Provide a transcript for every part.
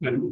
No.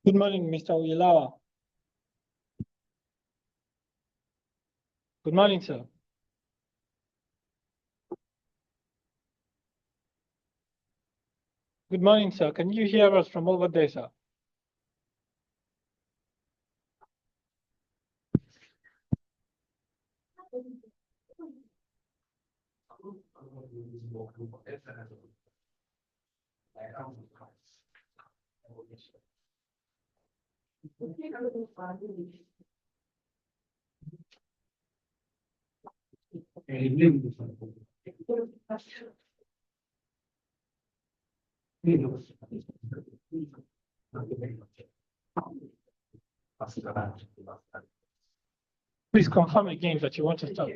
Good morning, Mr. Uyelawa. Good morning, sir. Good morning, sir. Can you hear us from over there, sir? Please confirm again that you want to start.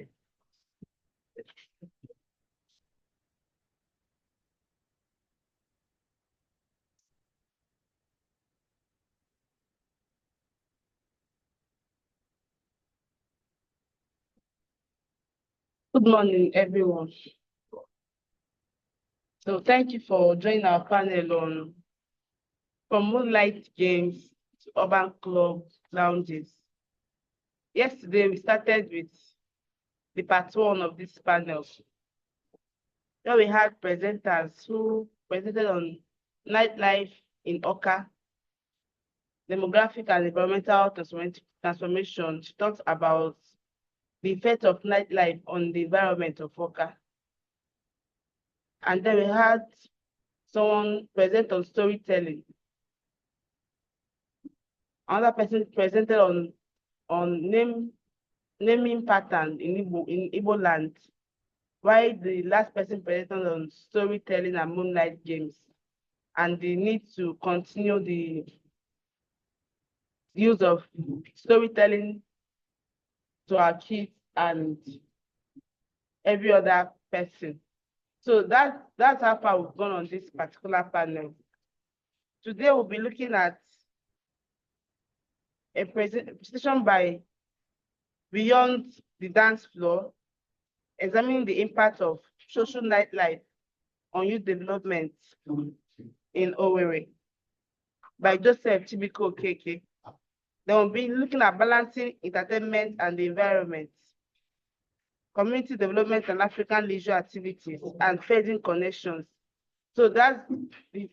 Good morning, everyone. So thank you for joining our panel on from Moonlight games to urban club lounges. Yesterday, we started with the part one of this panel, where we had presenters who presented on nightlife in Oka, demographic and environmental transformation. She talks about the effect of nightlife on the environment of Oka. And then we had someone present on storytelling. Another person presented on naming pattern in Igbo land, while the last person presented on storytelling and moonlight games, and the need to continue the use of storytelling to our kids and every other person. So that's how far we've gone on this particular panel. Today we'll be looking at a presentation by Beyond the Dance Floor, examining the impact of social nightlife on youth development in Owerri, by Joseph Chibiko Okeke. Then we'll be looking at balancing entertainment and the environment, community development and African leisure activities, and fading connections. So that's the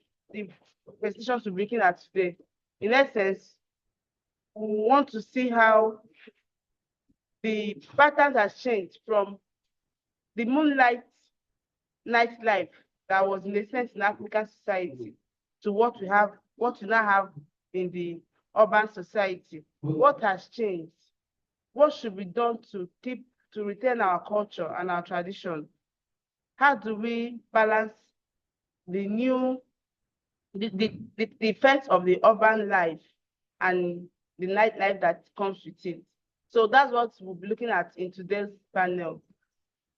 presentations we're looking at today. In essence, we want to see how the pattern has changed from the moonlight nightlife that was in a sense in African society to what we now have in the urban society. What has changed? What should be done to retain our culture and our tradition? How do we balance the effects of the urban life and the nightlife that comes with it? So that's what we'll be looking at in today's panel.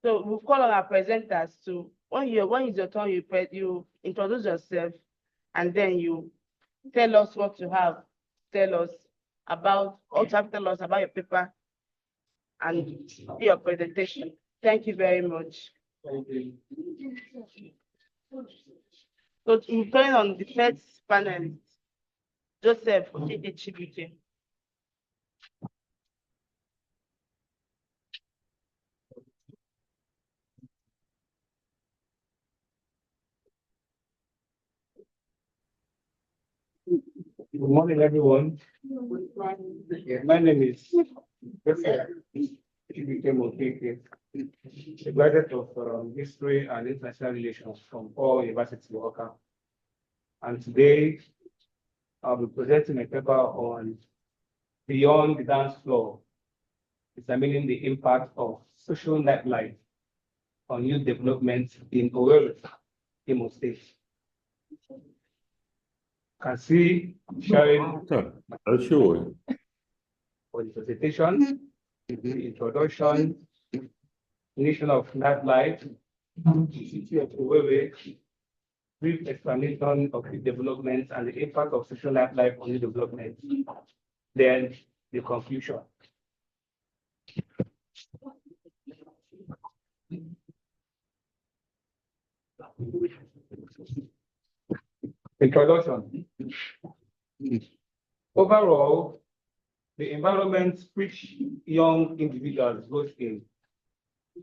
So we'll call on our presenters to, when it's your turn, you introduce yourself, and then you tell us what you have, tell us about your paper and your presentation. Thank you very much. Thank you. So we're going on the first panelist, Joseph Chibike. Good morning, everyone. My name is Joseph Okeke, a graduate of History and International Relations from Paul University, Oka. And today, I'll be presenting a paper on Beyond the Dance Floor, examining the impact of social nightlife on youth development in Owerri, Imo State. Can see sharing Sure. for the presentation, the introduction, definition of nightlife, the city of Owerri, brief explanation of the development and the impact of social nightlife on the development, then the conclusion. Introduction. Overall, the environment which young individuals go in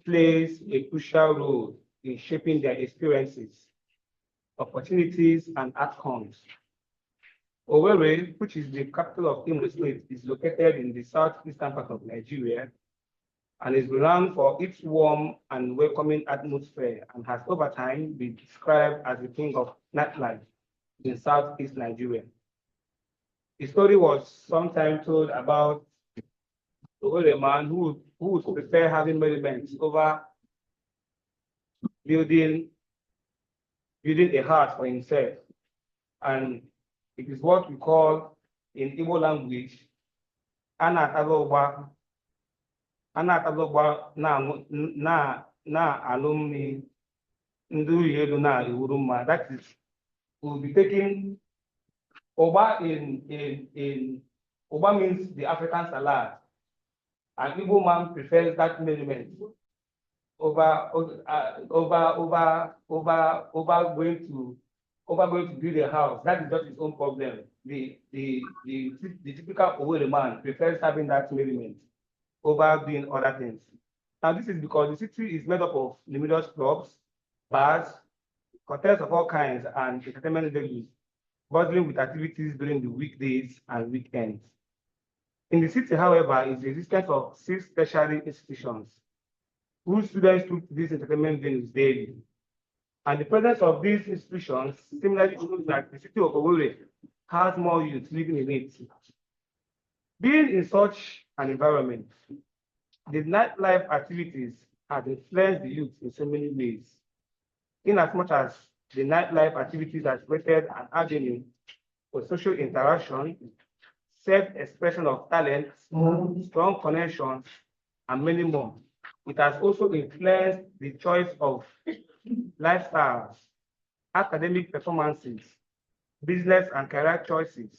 plays a crucial role in shaping their experiences, opportunities, and outcomes. Owerri, which is the capital of Imo State, is located in the southeastern part of Nigeria and is renowned for its warm and welcoming atmosphere, and has over time been described as the king of nightlife in southeast Nigeria. The story was sometimes told about a man who would prefer having merriment over building a house for himself. And it is what we call in Igbo language, anatagogba na alumni ndu yelu na iwuruma. That is, we'll be taking Oba in Oba means the African salad. An Igbo man prefers that merriment over going to build a house. That is not his own problem. The typical Owerri man prefers having that merriment over doing other things. Now, this is because the city is made up of numerous clubs, bars, hotels of all kinds, and entertainment venues, bustling with activities during the weekdays and weekends. In the city, however, is the existence of 6 tertiary institutions whose students took to these entertainment venues daily. And the presence of these institutions similarly shows that the city of Owerri has more youth living in it. Being in such an environment, the nightlife activities have influenced the youth in so many ways. In as much as the nightlife activities has created an avenue for social interaction, self-expression of talent, strong connections, and many more. It has also influenced the choice of lifestyles, academic performances, business and career choices,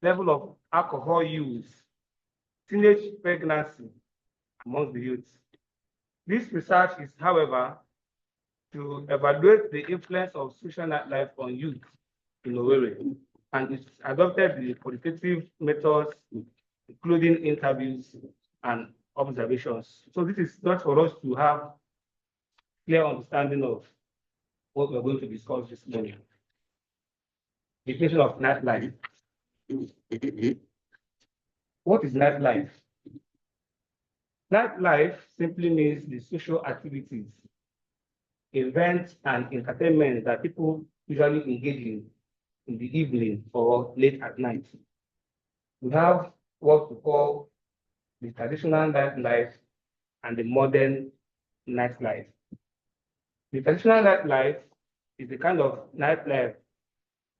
level of alcohol use, teenage pregnancy among the youth. This research is, however, to evaluate the influence of social nightlife on youth in Owerri, and it's adopted the qualitative methods, including interviews and observations. So this is not for us to have clear understanding of what we're going to discuss this morning. Definition of nightlife. What is nightlife? Nightlife simply means the social activities, events, and entertainment that people usually engage in the evening or late at night. We have what we call the traditional nightlife and the modern nightlife. The traditional nightlife is the kind of nightlife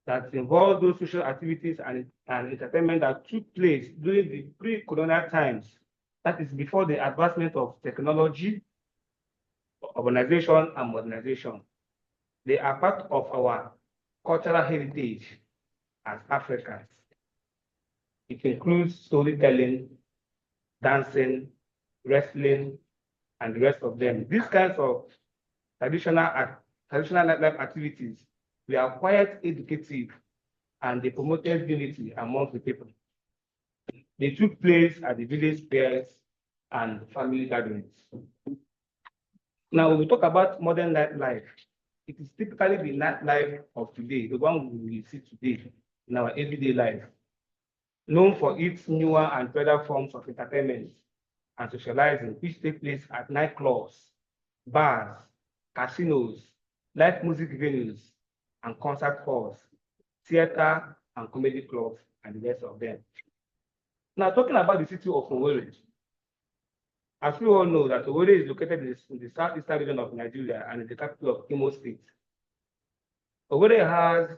that involves those social activities and entertainment that took place during the pre-colonial times. That is before the advancement of technology, urbanization, and modernization. They are part of our cultural heritage as Africans. It includes storytelling, dancing, wrestling, and the rest of them. These kinds of traditional nightlife activities were quite educative, and they promoted unity among the people. They took place at the village fairs and family gatherings. Now, when we talk about modern nightlife, it is typically the nightlife of today, the one we see today in our everyday life, known for its newer and better forms of entertainment and socializing, which take place at nightclubs, bars, casinos, live music venues, and concert halls, theater and comedy clubs, and the rest of them. Now, talking about the city of Owerri, as we all know that Owerri is located in the southeastern region of Nigeria and is the capital of Imo State. Owerri has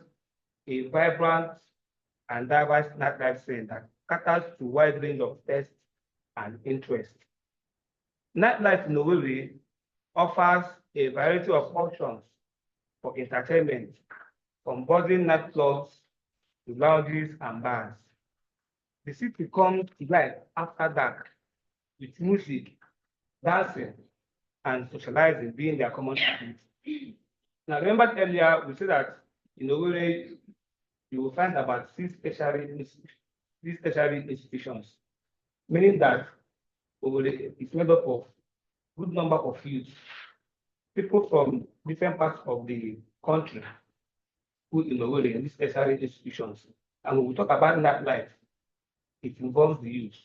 a vibrant and diverse nightlife scene that caters to a wide range of tastes and interests. Nightlife in Owerri offers a variety of options for entertainment, from buzzing nightclubs to lounges and bars. The city comes to life after dark with music, dancing, and socializing being their common activity. Now, remember earlier we said that in Owerri you will find about 6 tertiary institutions, meaning that Owerri is made up of a good number of youth, people from different parts of the country who in Owerri in these tertiary institutions. And when we talk about nightlife, it involves the youth,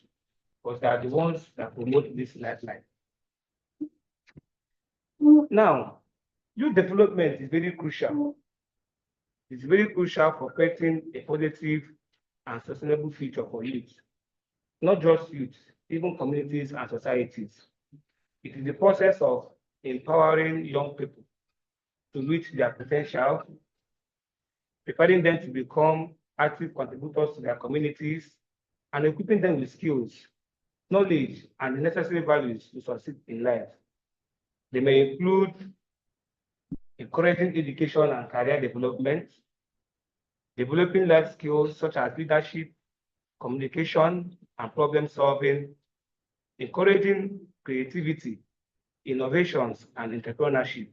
because they are the ones that promote this nightlife. Now, youth development is very crucial. It's very crucial for creating a positive and sustainable future for youth, not just youth, even communities and societies. It is the process of empowering young people to reach their potential, preparing them to become active contributors to their communities, and equipping them with skills, knowledge, and the necessary values to succeed in life. They may include encouraging education and career development, developing life skills such as leadership, communication, and problem solving, encouraging creativity, innovations, and entrepreneurship,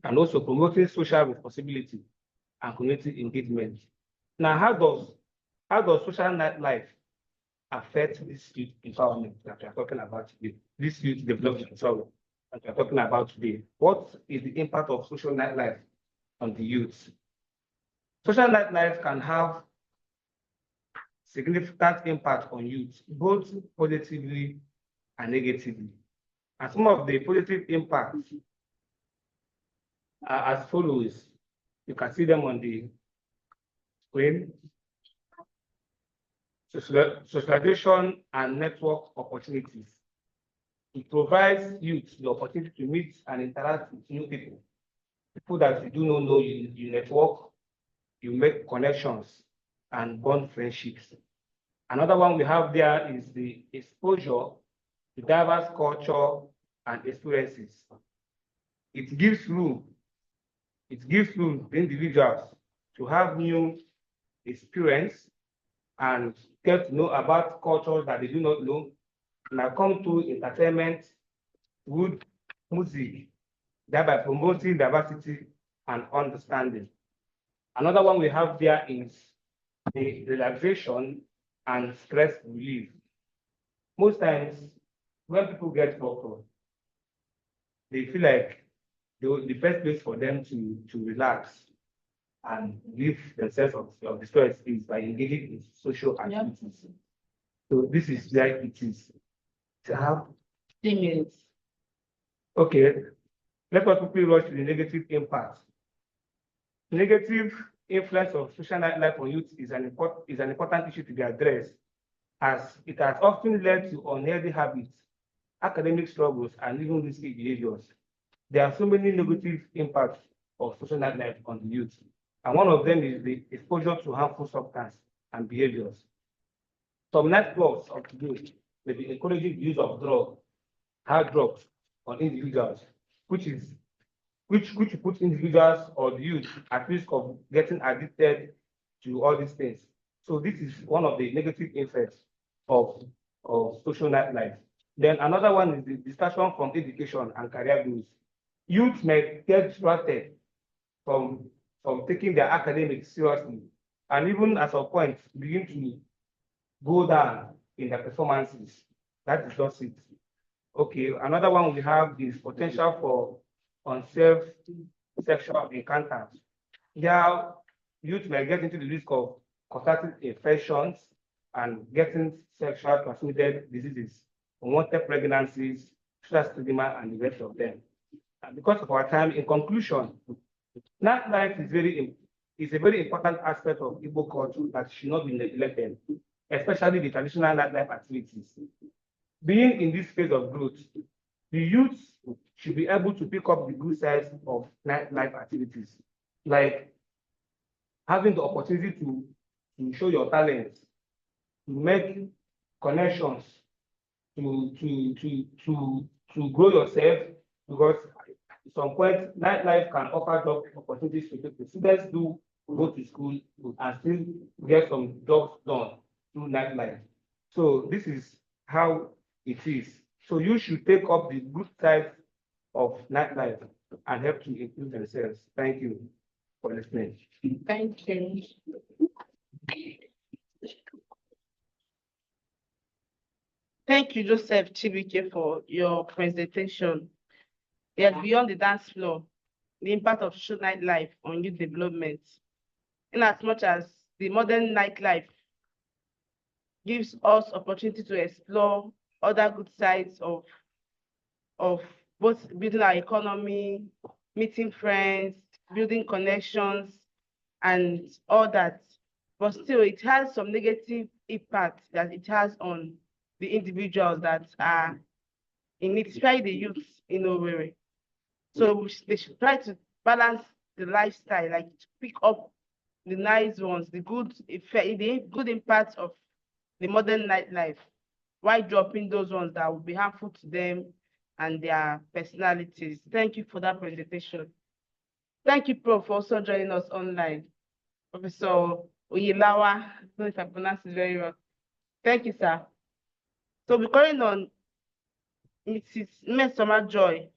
and also promoting social responsibility and community engagement. Now, how does social nightlife affect this youth empowerment that we are talking about today? This youth development, sorry, that we are talking about today. What is the impact of social nightlife on the youth? Social nightlife can have significant impact on youth, both positively and negatively. And some of the positive impacts are as follows. You can see them on the screen. Socialization and network opportunities. It provides youth the opportunity to meet and interact with new people that you do not know, you network, you make connections and bond friendships. Another one we have there is the exposure to diverse culture and experiences. It gives room to individuals to have new experience and get to know about cultures that they do not know. And I come to entertainment, good music, thereby promoting diversity and understanding. Another one we have there is the relaxation and stress relief. Most times, when people get worked, they feel like the best place for them to relax and relieve themselves of the stress is by engaging in social activities. So this is where it is. To have 10 minutes. Okay, let us quickly rush to the negative impact. Negative influence of social life on youth is an important issue to be addressed, as it has often led to unhealthy habits, academic struggles, and even risky behaviors. There are so many negative impacts of social life on the youth, and one of them is the exposure to harmful substances and behaviors. Some nightclubs of today may be encouraging the use of hard drugs on individuals, which puts individuals or the youth at risk of getting addicted to all these things. So this is one of the negative effects of social nightlife. Then another one is the distraction from education and career goals. Youth may get distracted from taking their academics seriously, and even at some point begin to go down in their performances. That is just it. Okay, another one we have is potential for unsafe sexual encounters. There, youth may get into the risk of contracting infections and getting sexual transmitted diseases, unwanted pregnancies, social stigma, and the rest of them. And because of our time, in conclusion, nightlife is a very important aspect of Igbo culture that should not be neglected, especially the traditional nightlife activities. Being in this phase of growth, the youth should be able to pick up the good sides of nightlife activities, like having the opportunity to show your talents, to make connections, to grow yourself, because at some point nightlife can offer job opportunities to people. Students do go to school and still get some jobs done through nightlife. So this is how it is. So you should take up the good side of nightlife and help to improve themselves. Thank you for listening. Thank you. Thank you, Joseph Chibike, for your presentation. Yes, beyond the dance floor, the impact of social nightlife on youth development. In as much as the modern nightlife gives us opportunity to explore other good sides of both building our economy, meeting friends, building connections, and all that. But still, it has some negative impact that it has on the individuals that are in it, especially the youth in Owerri. So they should try to balance the lifestyle, like to pick up the nice ones, the good effect, the good impact of the modern nightlife, while dropping those ones that will be harmful to them and their personalities. Thank you for that presentation. Thank you, Prof, for also joining us online. Professor Oyilawa, I don't know if I pronounced it very well. Thank you, sir. So we're calling on Mrs. Mesoma Joy.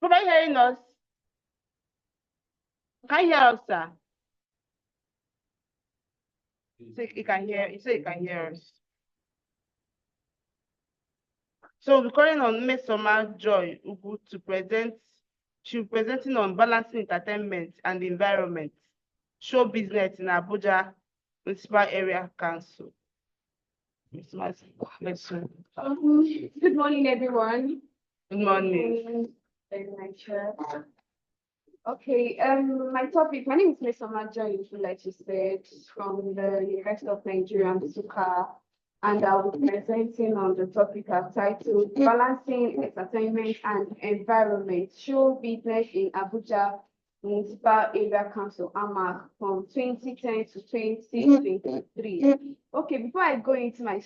Are you hearing us? Can you hear us, sir? You can hear. You say you can hear us. So we're calling on Mesoma Joy Ugu to present. She's presenting on balancing entertainment and the environment, show business in Abuja Municipal Area Council. Ms. Let's go. Good morning, everyone. Good morning. Very nice. Okay, my topic, my name is Mesoma Joy, like you said, from the University of Nigeria, Nsukka, and I'll be presenting on the topic I've titled Balancing Entertainment and Environment, Show Business in Abuja Municipal Area Council, AMAC, from 2010 to 2023. Okay, before I go into my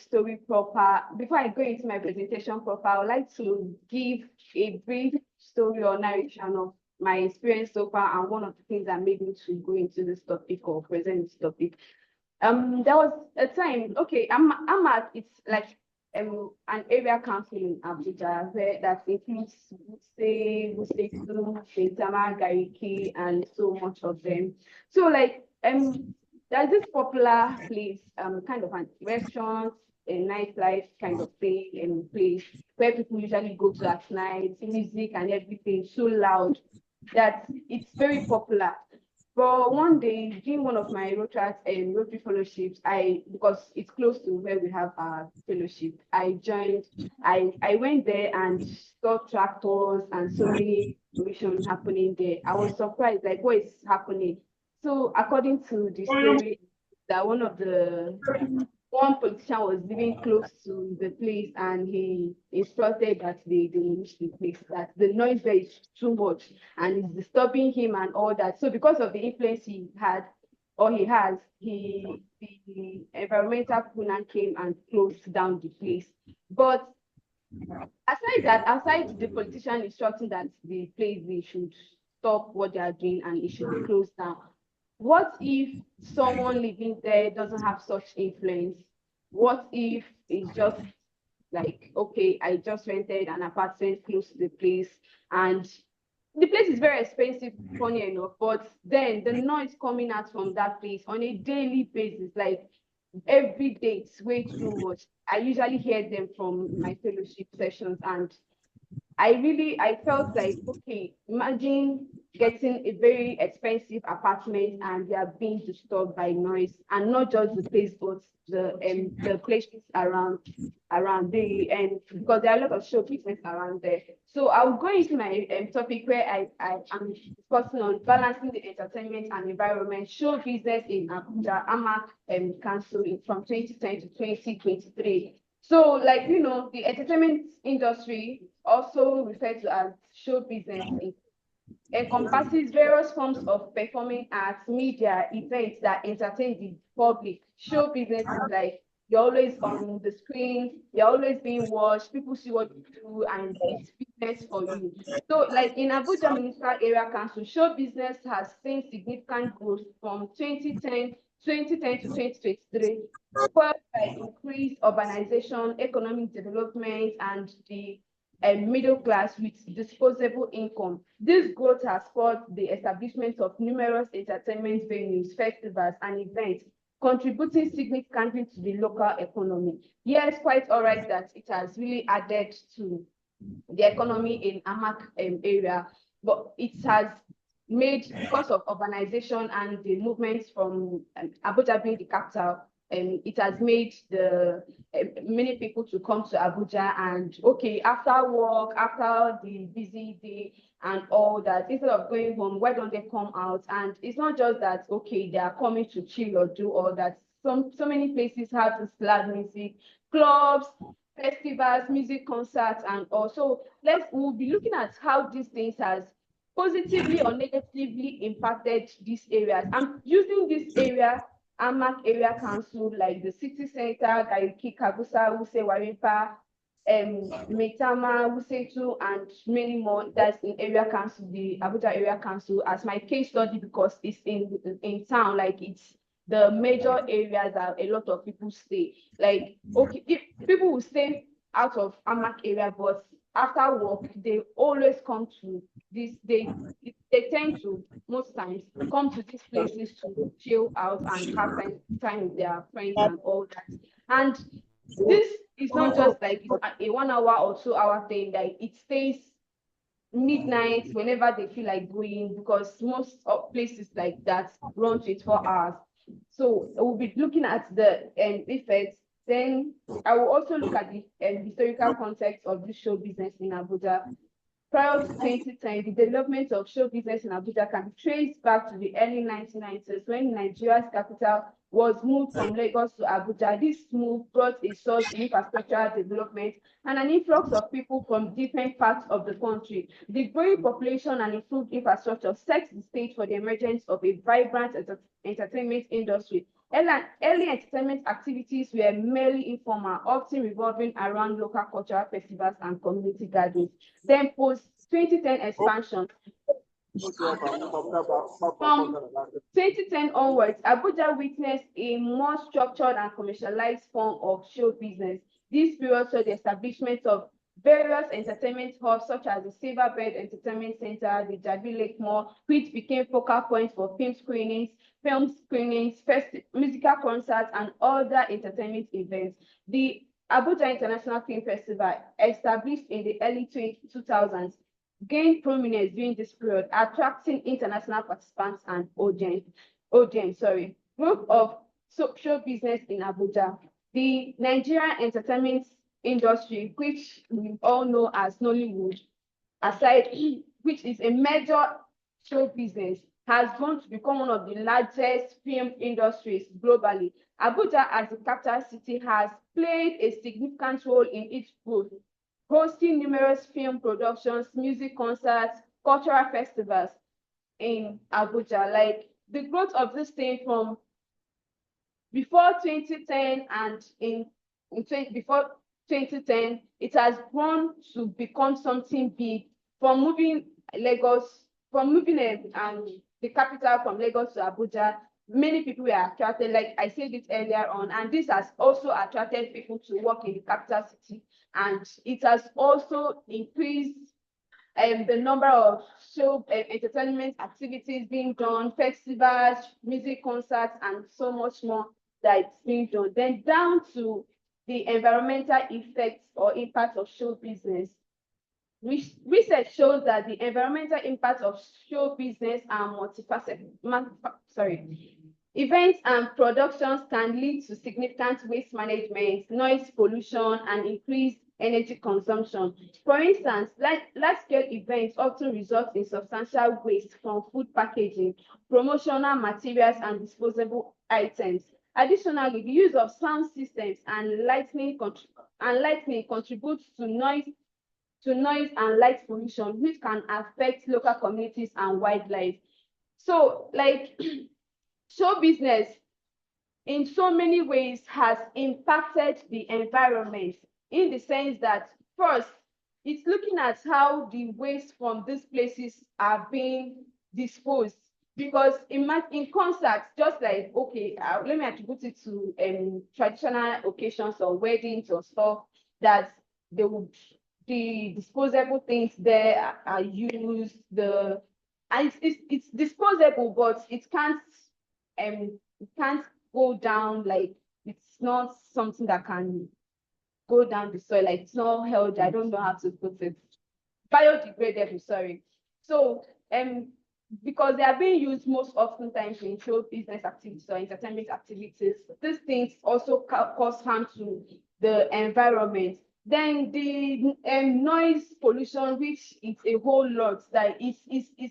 presentation proper, I would like to give a brief story or narration of my experience so far and one of the things that made me to go into this topic or present this topic. There was a time, okay, AMAC, it's like an area council in Abuja where that includes Wuse, Saitama, Gariki, and so much of them. So like there's this popular place, kind of a restaurant, a nightlife kind of thing and place where people usually go to at night, music and everything so loud that it's very popular. But one day, during one of my Rotary fellowships, because it's close to where we have our fellowship, I went there and saw tractors and so many situations happening there. I was surprised, like, what is happening? So according to the story, that one politician was living close to the place and he instructed that they demolish the place, that the noise there is too much and it's disturbing him and all that. So because of the influence he had or he has, the environmental people now came and closed down the place. But aside the politician instructing that the place they should stop what they are doing and it should be closed down, what if someone living there doesn't have such influence? What if it's just like, okay, I just rented an apartment close to the place and the place is very expensive, funny enough, but then the noise coming out from that place on a daily basis, like every day, it's way too much. I usually hear them from my fellowship sessions and I felt like, okay, imagine getting a very expensive apartment and they are being disturbed by noise, and not just the place, but the places around the and because there are a lot of show business around there. So I'll go into my topic where I am discussing on balancing the entertainment and environment show business in Abuja AMAC Council from 2010 to 2023. So, like, the entertainment industry, also referred to as show business, encompasses various forms of performing arts, media, events that entertain the public. Show business is like you're always on the screen, you're always being watched, people see what you do, and it's business for you. So, like in Abuja Municipal Area Council, show business has seen significant growth from 2010 to 2023, fueled by increased urbanization, economic development, and the middle class with disposable income. This growth has spurred the establishment of numerous entertainment venues, festivals, and events, contributing significantly to the local economy. Yes, quite all right that it has really added to the economy in AMAC area, but it has made, because of urbanization and the movements from Abuja being the capital, it has made the many people to come to Abuja and, okay, after work, after the busy day and all that, instead of going home, why don't they come out? And it's not just that, okay, they are coming to chill or do all that. So many places have this loud music, clubs, festivals, music concerts, and also we'll be looking at how these things has positively or negatively impacted these areas. I'm using this area, AMAC Area Council, like the city center, Gariki, Kabusa, Wuse, Warimpa, Metama, Wusetu, and many more. That's in area council, the Abuja Area Council, as my case study, because it's in town, like it's the major areas that a lot of people stay. Like, okay, if people will stay out of Amak area, but after work, they always come to this, they tend to, most times, come to these places to chill out and have time with their friends and all that. And this is not just like it's a 1 hour or 2 hour thing, like it stays midnight whenever they feel like going, because most of places like that run 24 hours. So we'll be looking at the effects. Then I will also look at the historical context of this show business in Abuja. Prior to 2010, the development of show business in Abuja can be traced back to the early 1990s when Nigeria's capital was moved from Lagos to Abuja. This move brought a surge in infrastructural development and an influx of people from different parts of the country. The growing population and improved infrastructure set the stage for the emergence of a vibrant entertainment industry. Early entertainment activities were merely informal, often revolving around local cultural festivals and community gatherings. Then post-2010 expansion. From 2010 onwards, Abuja witnessed a more structured and commercialized form of show business. This period saw the establishment of various entertainment hubs such as the Silverbird Entertainment Center, the Jabi Lake Mall, which became focal points for film screenings, musical concerts, and other entertainment events. The Abuja International Film Festival, established in the early 2000s, gained prominence during this period, attracting international participants and audience. Group of show business in Abuja. The Nigerian entertainment industry, which we all know as Nollywood, aside, which is a major show business, has grown to become one of the largest film industries globally. Abuja, as the capital city, has played a significant role in its growth, hosting numerous film productions, music concerts, cultural festivals in Abuja. Like the growth of this thing from before 2010 and before 2010, it has grown to become something big. From moving the capital from Lagos to Abuja, many people were attracted, like I said it earlier on, and this has also attracted people to work in the capital city, and it has also increased the number of show entertainment activities being done, festivals, music concerts, and so much more that's being done. Then down to the environmental effects or impact of show business. Research shows that the environmental impact of show business are multifaceted. Events and productions can lead to significant waste management, noise pollution, and increased energy consumption. For instance, large-scale events often result in substantial waste from food packaging, promotional materials, and disposable items. Additionally, the use of sound systems and lighting contributes to noise and light pollution, which can affect local communities and wildlife. So, like, show business in so many ways has impacted the environment, in the sense that, first, it's looking at how the waste from these places are being disposed. Because in concerts, just like, okay, let me attribute it to traditional occasions or weddings or stuff, that the disposable things there are used, and it's disposable, but it can't go down, like it's not something that can go down the soil, like it's not healthy. I don't know how to put it. Biodegradable, sorry. So because they are being used most often times in show business activities or entertainment activities, these things also cause harm to the environment. Then the noise pollution, which is a whole lot, that is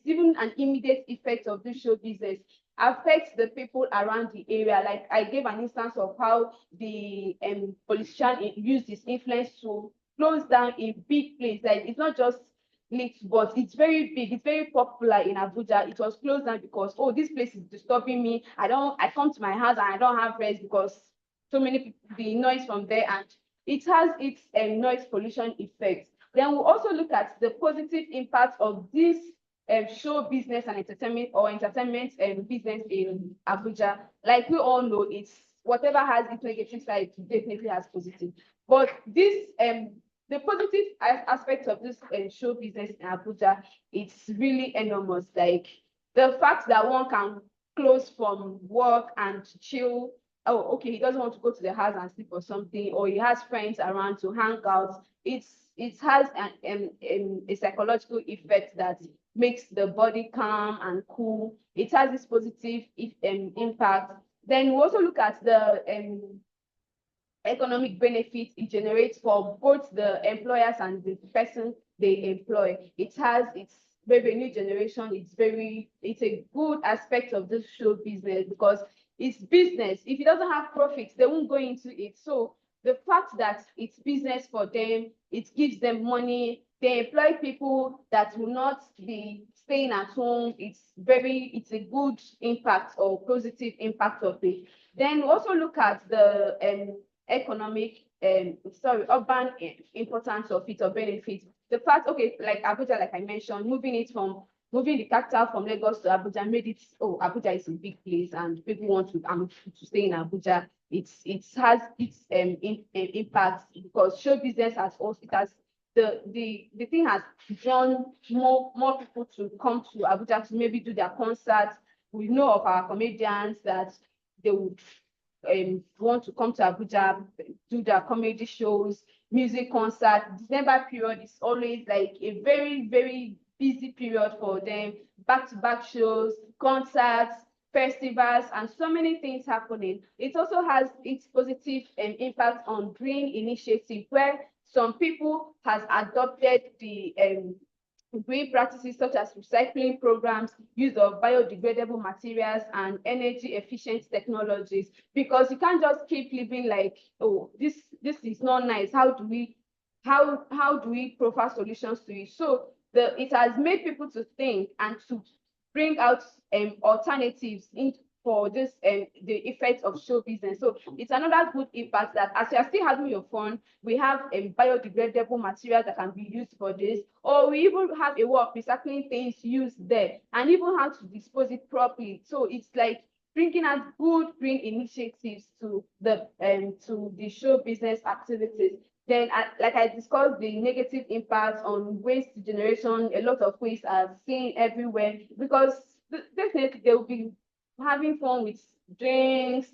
even an immediate effect of this show business, affects the people around the area. Like I gave an instance of how the politician used his influence to close down a big place. Like it's not just lit, but it's very big, it's very popular in Abuja. It was closed down because, oh, this place is disturbing me. I come to my house and I don't have rest because so many people, the noise from there, and it has its noise pollution effects. Then we'll also look at the positive impact of this show business and entertainment business in Abuja. Like we all know, it's whatever has its negative side, definitely has positive. But this the positive aspect of this show business in Abuja, it's really enormous. Like the fact that one can close from work and chill. Oh, okay, he doesn't want to go to the house and sleep or something, or he has friends around to hang out. It has a psychological effect that makes the body calm and cool. It has this positive impact. Then we also look at the economic benefits it generates for both the employers and the person they employ. It has its revenue generation. It's a good aspect of this show business because it's business. If it doesn't have profits, they won't go into it. So the fact that it's business for them, it gives them money. They employ people that will not be staying at home. It's a good impact or positive impact of it. Then we also look at the economic urban importance of it or benefits. The fact, okay, like Abuja, like I mentioned, moving the capital from Lagos to Abuja made it, oh, Abuja is a big place and people want to stay in Abuja. It has its impact because show business has also, it has the thing has drawn more people to come to Abuja to maybe do their concerts. We know of our comedians that they would want to come to Abuja, do their comedy shows, music concert. December period is always like a very, very busy period for them. Back-to-back shows, concerts, festivals, and so many things happening. It also has its positive impact on green initiative, where some people has adopted the green practices such as recycling programs, use of biodegradable materials, and energy efficient technologies. Because you can't just keep living like, oh, this is not nice. How do we provide solutions to it? So it has made people to think and to bring out alternatives for this the effects of show business. So it's another good impact that as you are still having your fun, we have biodegradable material that can be used for this, or we even have a way of recycling things used there, and even how to dispose it properly. So it's like bringing out good green initiatives to the show business activities. Then, like I discussed, the negative impact on waste generation. A lot of waste are seen everywhere because definitely they will be having fun with drinks,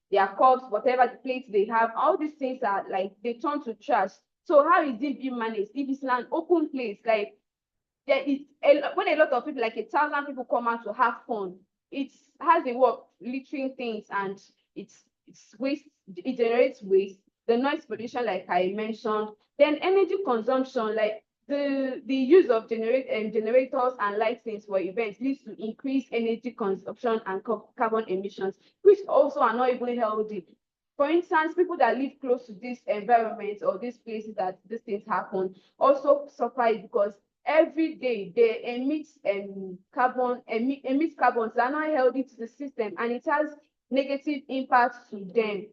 their cups, whatever the plates they have. All these things are like they turn to trash. So how is it being managed? If it's an open place, like there is when a lot of people, like 1,000 people, come out to have fun, it has a way of littering things and it's waste. It generates waste. The noise pollution, like I mentioned, then energy consumption, like the use of generators and lightings for events leads to increased energy consumption and carbon emissions, which also are not even healthy. For instance, people that live close to this environment or these places that these things happen also suffer because every day they emit carbons that are not healthy to the system, and it has negative impacts to them.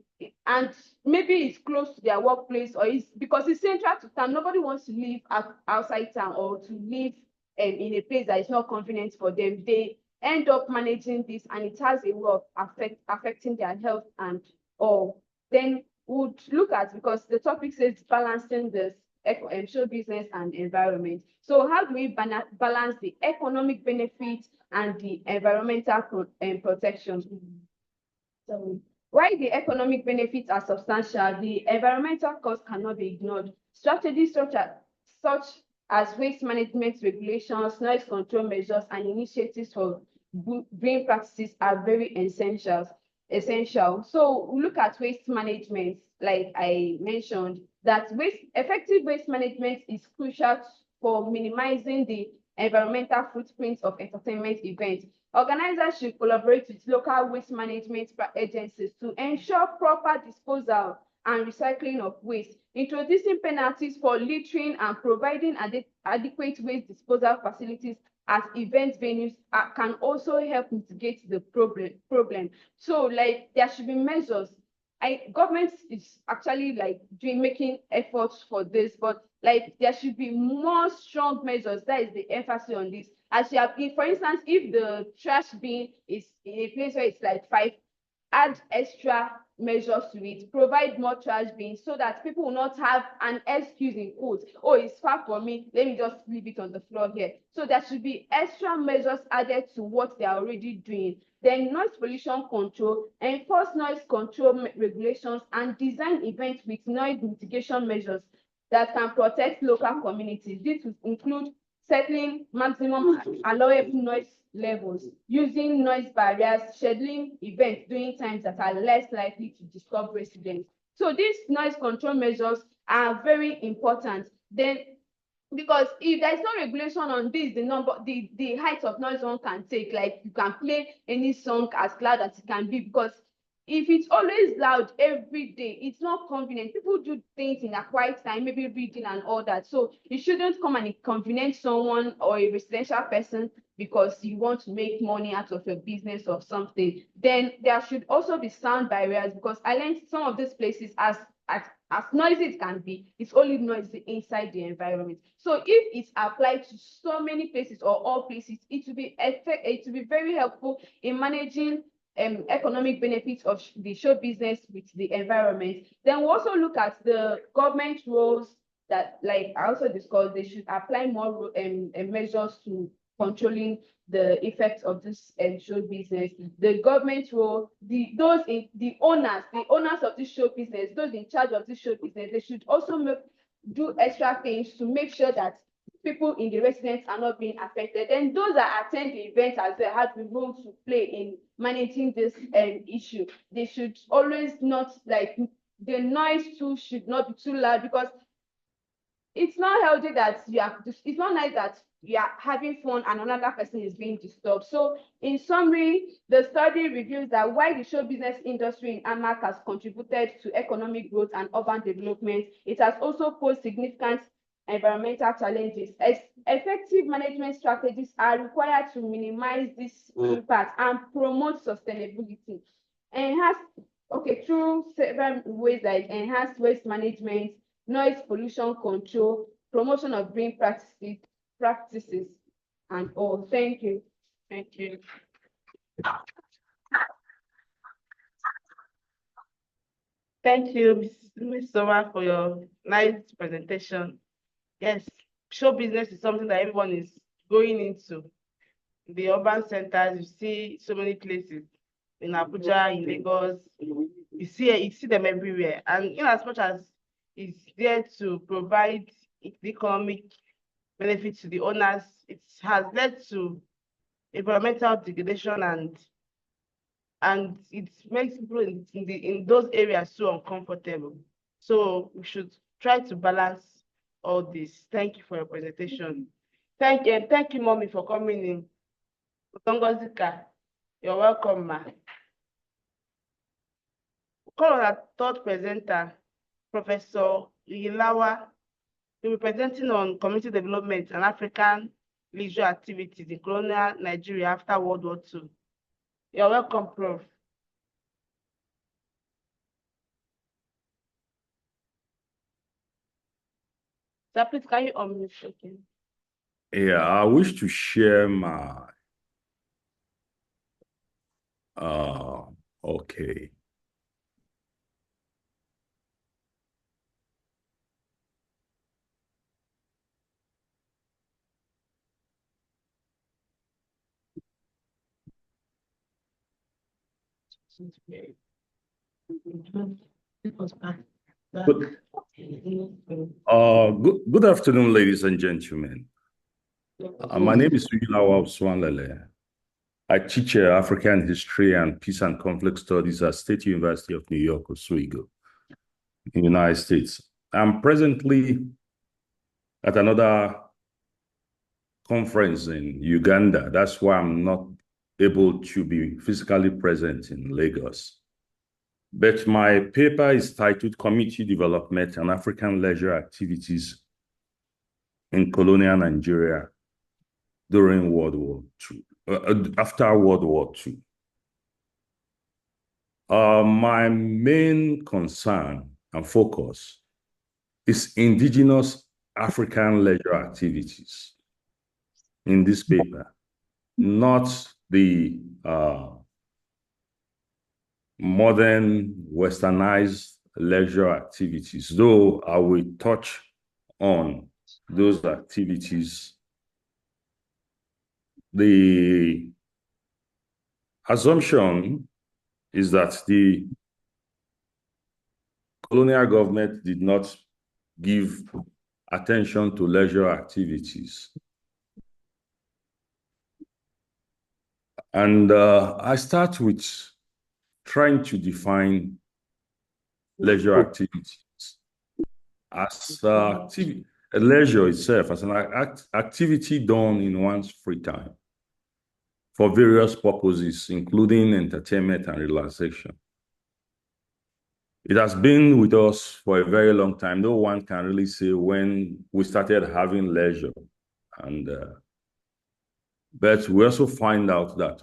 And maybe it's close to their workplace, or it's because it's central to town. Nobody wants to live outside town or to live in a place that is not convenient for them. They end up managing this, and it has a way of affecting their health and all. Then would look at, because the topic says balancing this show business and environment. So how do we balance the economic benefits and the environmental protection? So while the economic benefits are substantial, the environmental costs cannot be ignored. Strategies such as waste management regulations, noise control measures, and initiatives for green practices are very essential. So we look at waste management, like I mentioned, that effective waste management is crucial for minimizing the environmental footprint of entertainment events. Organizers should collaborate with local waste management agencies to ensure proper disposal and recycling of waste. Introducing penalties for littering and providing adequate waste disposal facilities at event venues can also help mitigate the problem. So, like, there should be measures. Government is actually like making efforts for this, but like there should be more strong measures. That is the emphasis on this. As you have, for instance, if the trash bin is in a place where it's like 5 add extra measures to it, provide more trash bins so that people will not have an excuse in quotes. Oh, it's far from me, let me just leave it on the floor here. So there should be extra measures added to what they are already doing. Then noise pollution control, enforce noise control regulations, and design events with noise mitigation measures that can protect local communities. This will include setting maximum allowable noise levels, using noise barriers, scheduling events during times that are less likely to disturb residents. So these noise control measures are very important. Then, because if there's no regulation on this, the height of noise one can take, like you can play any song as loud as it can be, because if it's always loud every day, it's not convenient. People do things in a quiet time, maybe reading and all that. So you shouldn't come and inconvenience someone or a residential person because you want to make money out of your business or something. Then there should also be sound barriers, because I learned some of these places, as noisy it can be, it's only noisy inside the environment. So if it's applied to so many places or all places, it will be very helpful in managing economic benefits of the show business with the environment. Then we also look at the government roles that, like I also discussed, they should apply more measures to controlling the effects of this show business. The government role, the owners of this show business, those in charge of this show business, they should also do extra things to make sure that people in the residents are not being affected. And those that attend the event as they have the role to play in managing this issue. They should always not, like, the noise too should not be too loud, because it's not healthy that it's not nice that you are having fun and another person is being disturbed. So in summary, the study reveals that while the show business industry in AMAC has contributed to economic growth and urban development, it has also posed significant environmental challenges. Effective management strategies are required to minimize this impact and promote sustainability. Through several ways, like enhanced waste management, noise pollution control, promotion of green practices, and all. Thank you. Thank you. Thank you, Ms. Soma, for your nice presentation. Yes, show business is something that everyone is going into. In the urban centers, you see so many places. In Abuja, in Lagos, you see them everywhere. And in as much as it's there to provide the economic benefit to the owners, it has led to environmental degradation, and it makes people in those areas so uncomfortable. So we should try to balance all this. Thank you for your presentation. Thank you, Mommy, for coming in. Utongozika, you're welcome, ma. Call on our third presenter, Professor Ilawa. He'll be presenting on community development and African leisure activities in colonial Nigeria after World War II. You're welcome, Prof. So please, can you unmute? Okay. Yeah, I wish to share my, okay. Good afternoon, ladies and gentlemen. My name is Suyilawa Swanlele. I teach African history and peace and conflict studies at State University of New York, Oswego, in the United States. I'm presently at another conference in Uganda. That's why I'm not able to be physically present in Lagos. But my paper is titled Community Development and African Leisure Activities in Colonial Nigeria during World War II, after World War II. My main concern and focus is indigenous African leisure activities in this paper, not the modern westernized leisure activities, though I will touch on those activities. The assumption is that the colonial government did not give attention to leisure activities. And I start with trying to define leisure activities as leisure itself, as an activity done in one's free time for various purposes, including entertainment and relaxation. It has been with us for a very long time. No one can really say when we started having leisure. But we also find out that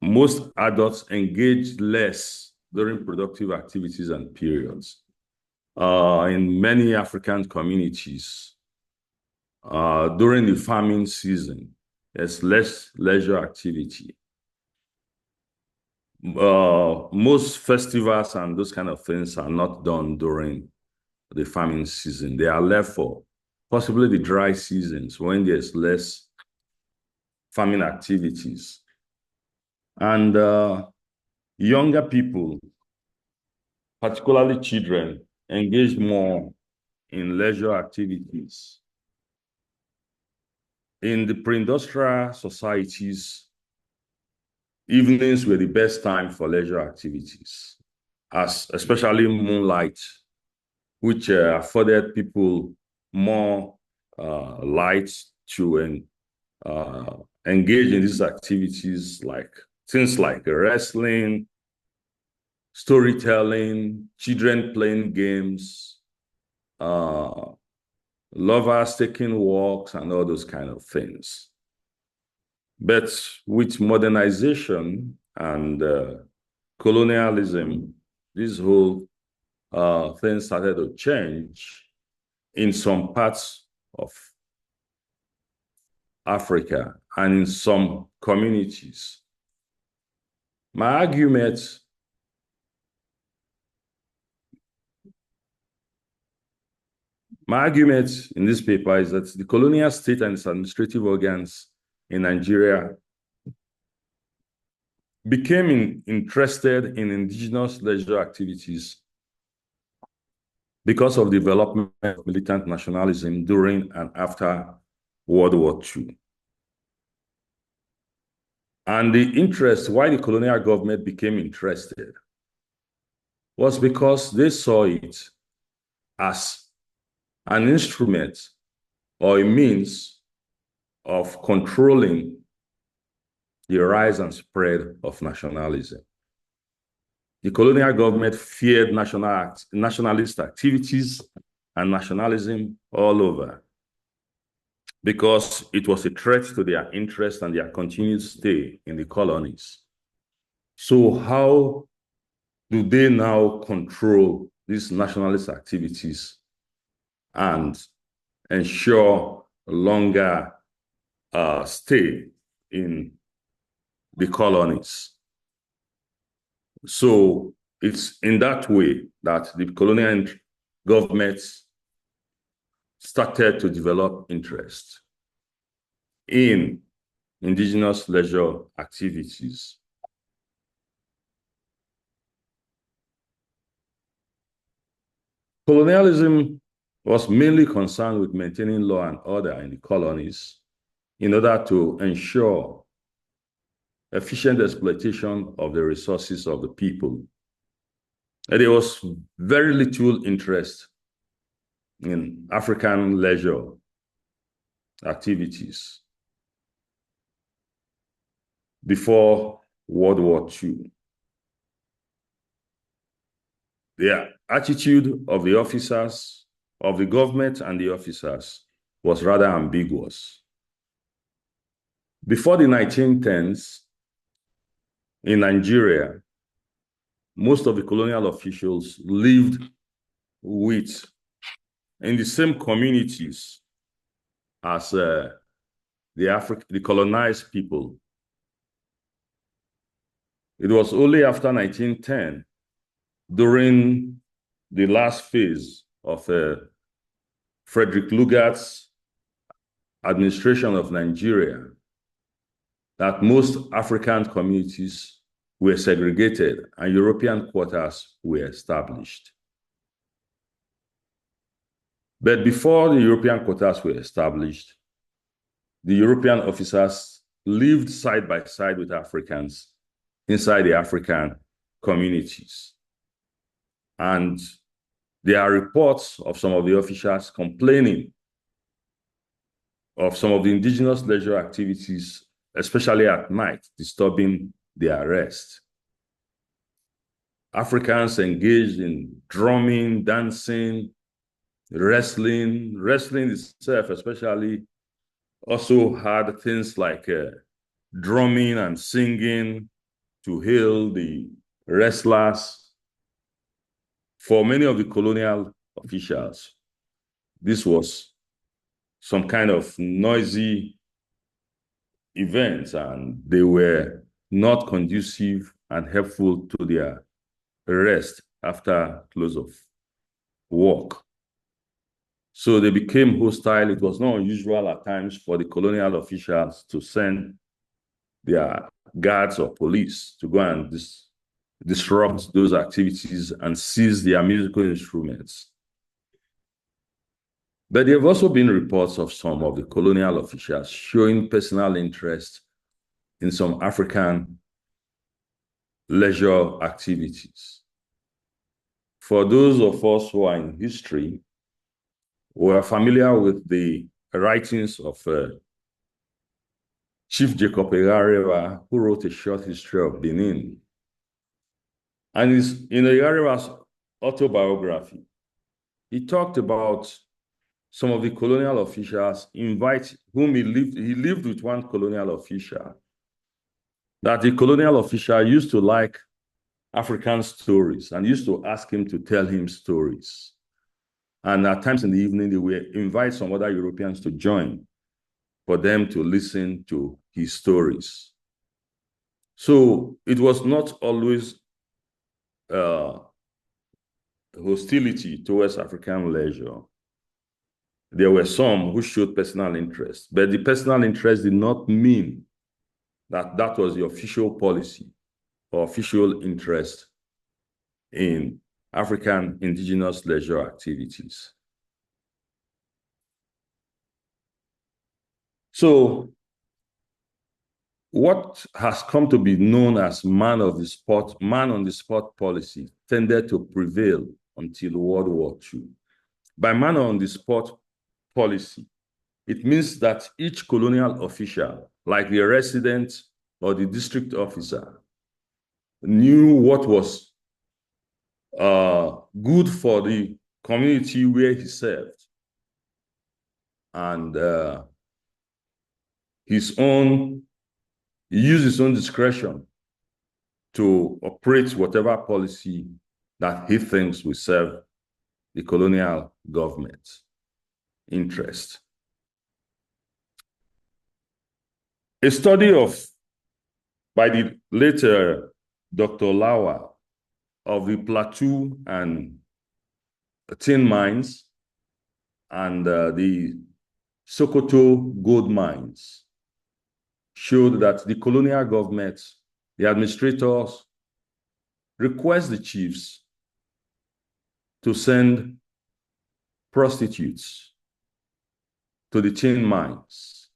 most adults engage less during productive activities and periods. In many African communities, during the farming season, there's less leisure activity. Most festivals and those kind of things are not done during the farming season. They are left for possibly the dry seasons when there's less farming activities. And younger people, particularly children, engage more in leisure activities. In the pre-industrial societies, evenings were the best time for leisure activities, especially moonlight, which afforded people more light to engage in these activities, like things like wrestling, storytelling, children playing games, lovers taking walks, and all those kind of things. But with modernization and colonialism, this whole thing started to change in some parts of Africa and in some communities. My argument in this paper is that the colonial state and its administrative organs in Nigeria became interested in indigenous leisure activities because of the development of militant nationalism during and after World War II. And the interest, why the colonial government became interested, was because they saw it as an instrument or a means of controlling the rise and spread of nationalism. The colonial government feared nationalist activities and nationalism all over because it was a threat to their interest and their continued stay in the colonies. So how do they now control these nationalist activities and ensure a longer stay in the colonies? So it's in that way that the colonial governments started to develop interest in indigenous leisure activities. Colonialism was mainly concerned with maintaining law and order in the colonies in order to ensure efficient exploitation of the resources of the people. And there was very little interest in African leisure activities before World War II. The attitude of the officers, of the government and the officers, was rather ambiguous. Before the 1910s, in Nigeria, most of the colonial officials lived in the same communities as the colonized people. It was only after 1910, during the last phase of Frederick Lugard's administration of Nigeria, that most African communities were segregated and European quarters were established. But before the European quarters were established, the European officers lived side by side with Africans inside the African communities. And there are reports of some of the officers complaining of some of the indigenous leisure activities, especially at night, disturbing their rest. Africans engaged in drumming, dancing, wrestling. Wrestling itself especially also had things like drumming and singing to hail the wrestlers. For many of the colonial officials, this was some kind of noisy events, and they were not conducive and helpful to their rest after close of work. So they became hostile. It was not unusual at times for the colonial officials to send their guards or police to go and disrupt those activities and seize their musical instruments. But there have also been reports of some of the colonial officials showing personal interest in some African leisure activities. For those of us who are in history, we are familiar with the writings of Chief Jacob Egarewa, who wrote a short history of Benin. And in Egarewa's autobiography, he talked about some of the colonial officials whom he lived with one colonial official, that the colonial official used to like African stories and used to ask him to tell him stories. And at times in the evening, they would invite some other Europeans to join for them to listen to his stories. So it was not always hostility towards African leisure. There were some who showed personal interest, but the personal interest did not mean that that was the official policy or official interest in African indigenous leisure activities. So what has come to be known as man on the spot policy tended to prevail until World War II. By man on the spot policy, it means that each colonial official, like the resident or the district officer, knew what was good for the community where he served. And he used his own discretion to operate whatever policy that he thinks will serve the colonial government's interest. A study by the later Dr. Lawa of the Plateau and tin mines and the Sokoto gold mines showed that the colonial government, the administrators, request the chiefs to send prostitutes to the tin mines.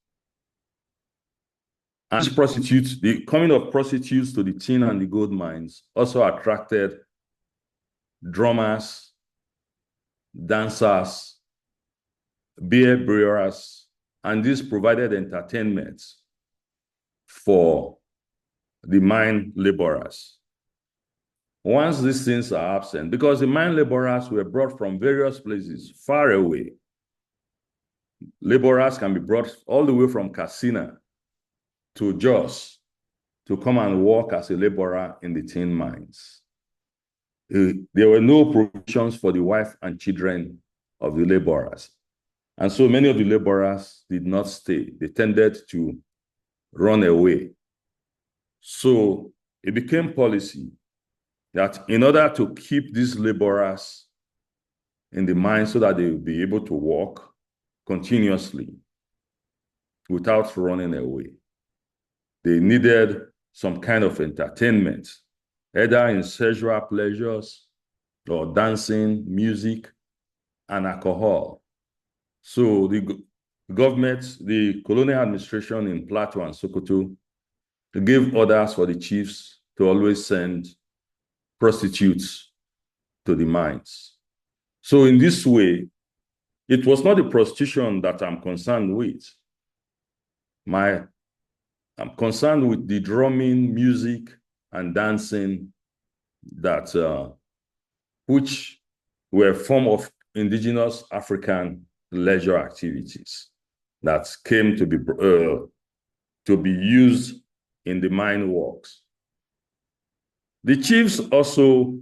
And the coming of prostitutes to the tin and the gold mines also attracted drummers, dancers, beer brewers, and this provided entertainment for the mine laborers. Once these things are absent, because the mine laborers were brought from various places far away. Laborers can be brought all the way from Katsina to Jos to come and work as a laborer in the tin mines. There were no provisions for the wife and children of the laborers. And so many of the laborers did not stay. They tended to run away. So it became policy that in order to keep these laborers in the mine so that they will be able to work continuously without running away, they needed some kind of entertainment, either in sexual pleasures or dancing, music, and alcohol. So the government, the colonial administration in Plateau and Sokoto, gave orders for the chiefs to always send prostitutes to the mines. So in this way, it was not the prostitution that I'm concerned with. I'm concerned with the drumming, music, and dancing that which were a form of indigenous African leisure activities that came to be used in the mine works. The chiefs also,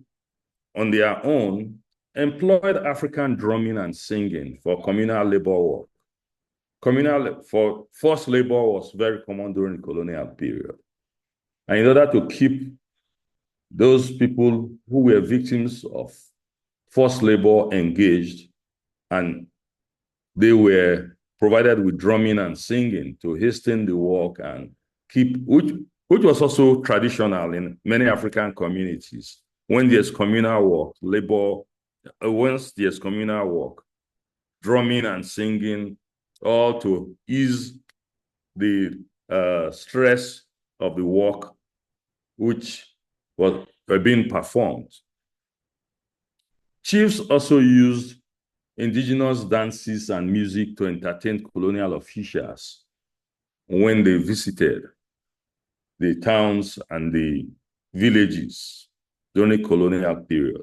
on their own, employed African drumming and singing for communal labor work. For forced labor was very common during the colonial period. And in order to keep those people who were victims of forced labor engaged, and they were provided with drumming and singing to hasten the work and keep, which was also traditional in many African communities. When there's communal work, once there's communal work, drumming and singing, all to ease the stress of the work which was being performed. Chiefs also used indigenous dances and music to entertain colonial officials when they visited the towns and the villages during the colonial period.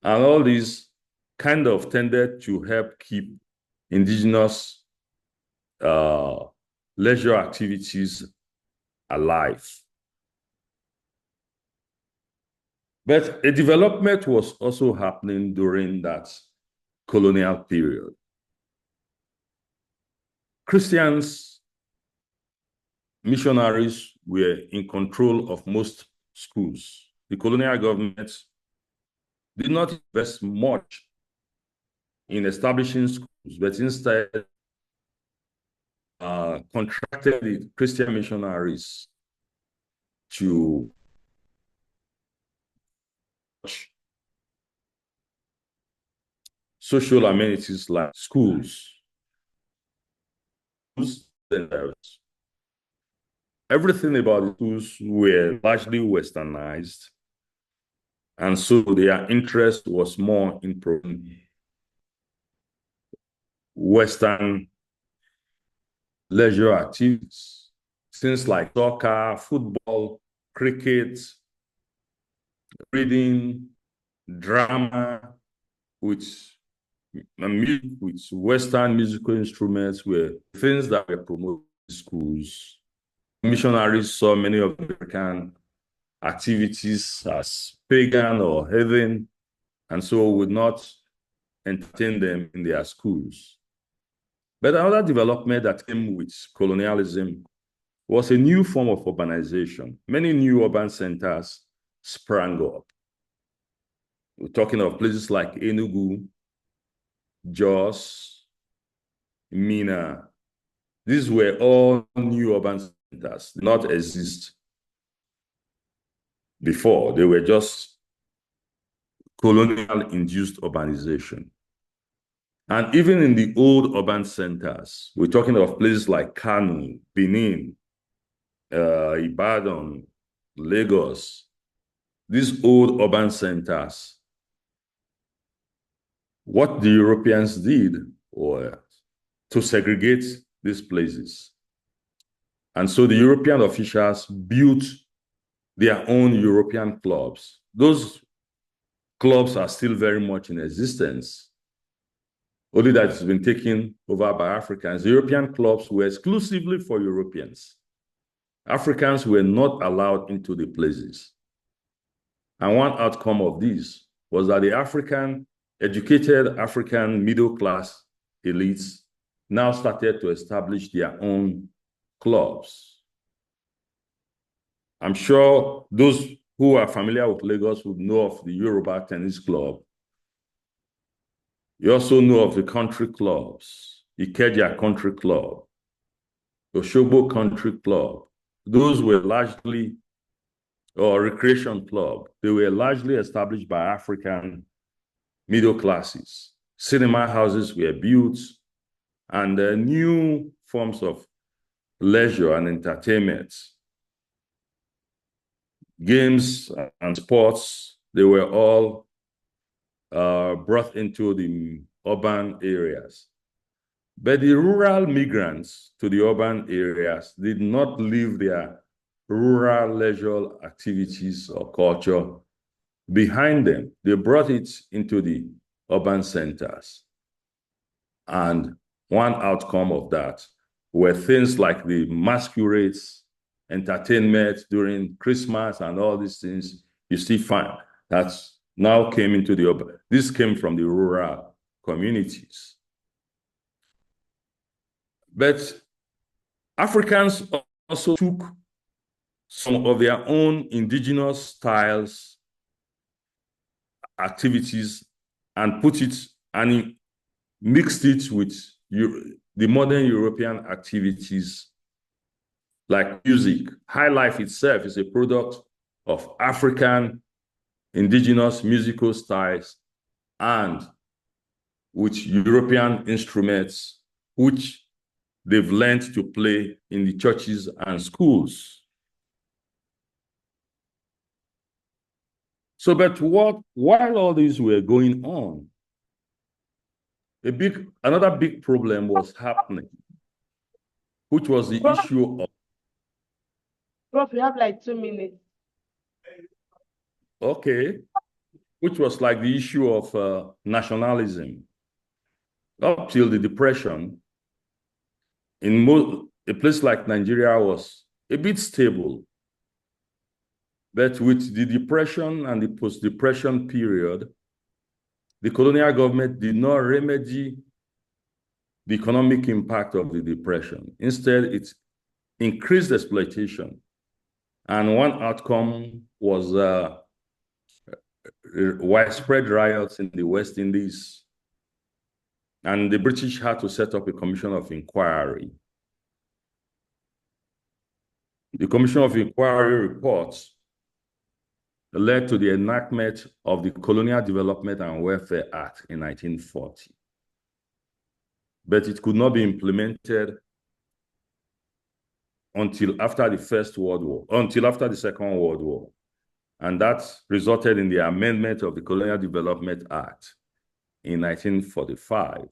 And all these kind of tended to help keep indigenous leisure activities alive. But a development was also happening during that colonial period. Christians, missionaries were in control of most schools. The colonial government did not invest much in establishing schools, but instead contracted the Christian missionaries to social amenities like schools. Everything about the schools were largely westernized, and so their interest was more in Western leisure activities, things like soccer, football, cricket, reading, drama, with Western musical instruments were things that were promoted in schools. Missionaries saw many of the American activities as pagan or heathen, and so would not entertain them in their schools. But another development that came with colonialism was a new form of urbanization. Many new urban centers sprang up. We're talking of places like Enugu, Jos, Mina. These were all new urban centers, did not exist before. They were just colonial-induced urbanization. And even in the old urban centers, we're talking of places like Kano, Benin, Ibadan, Lagos. These old urban centers, what the Europeans did was to segregate these places. And so the European officials built their own European clubs. Those clubs are still very much in existence, only that it's been taken over by Africans. The European clubs were exclusively for Europeans. Africans were not allowed into the places. And one outcome of this was that the educated African middle-class elites now started to establish their own clubs. I'm sure those who are familiar with Lagos would know of the Yoruba Tennis Club. You also know of the country clubs, Ikeja Country Club, Oshobo Country Club. Those were largely, or recreation club, they were largely established by African middle classes. Cinema houses were built, and new forms of leisure and entertainment, games and sports, they were all brought into the urban areas. But the rural migrants to the urban areas did not leave their rural leisure activities or culture behind them. They brought it into the urban centers. And one outcome of that were things like the masquerades, entertainment during Christmas, and all these things you still find that's now came into the urban. This came from the rural communities. But Africans also took some of their own indigenous styles, activities, and put it and mixed it with the modern European activities like music. High life itself is a product of African indigenous musical styles and with European instruments, which they've learned to play in the churches and schools. So, but while all these were going on, another big problem was happening, which was the issue of. Prof, you have like 2 minutes. Okay, which was like the issue of nationalism. Up till the Depression, in a place like Nigeria was a bit stable. But with the Depression and the post-Depression period, the colonial government did not remedy the economic impact of the Depression. Instead, it increased exploitation. And one outcome was widespread riots in the West Indies. And the British had to set up a commission of inquiry. The Commission of Inquiry reports led to the enactment of the Colonial Development and Welfare Act in 1940. But it could not be implemented until after the Second World War. And that resulted in the amendment of the Colonial Development Act in 1945.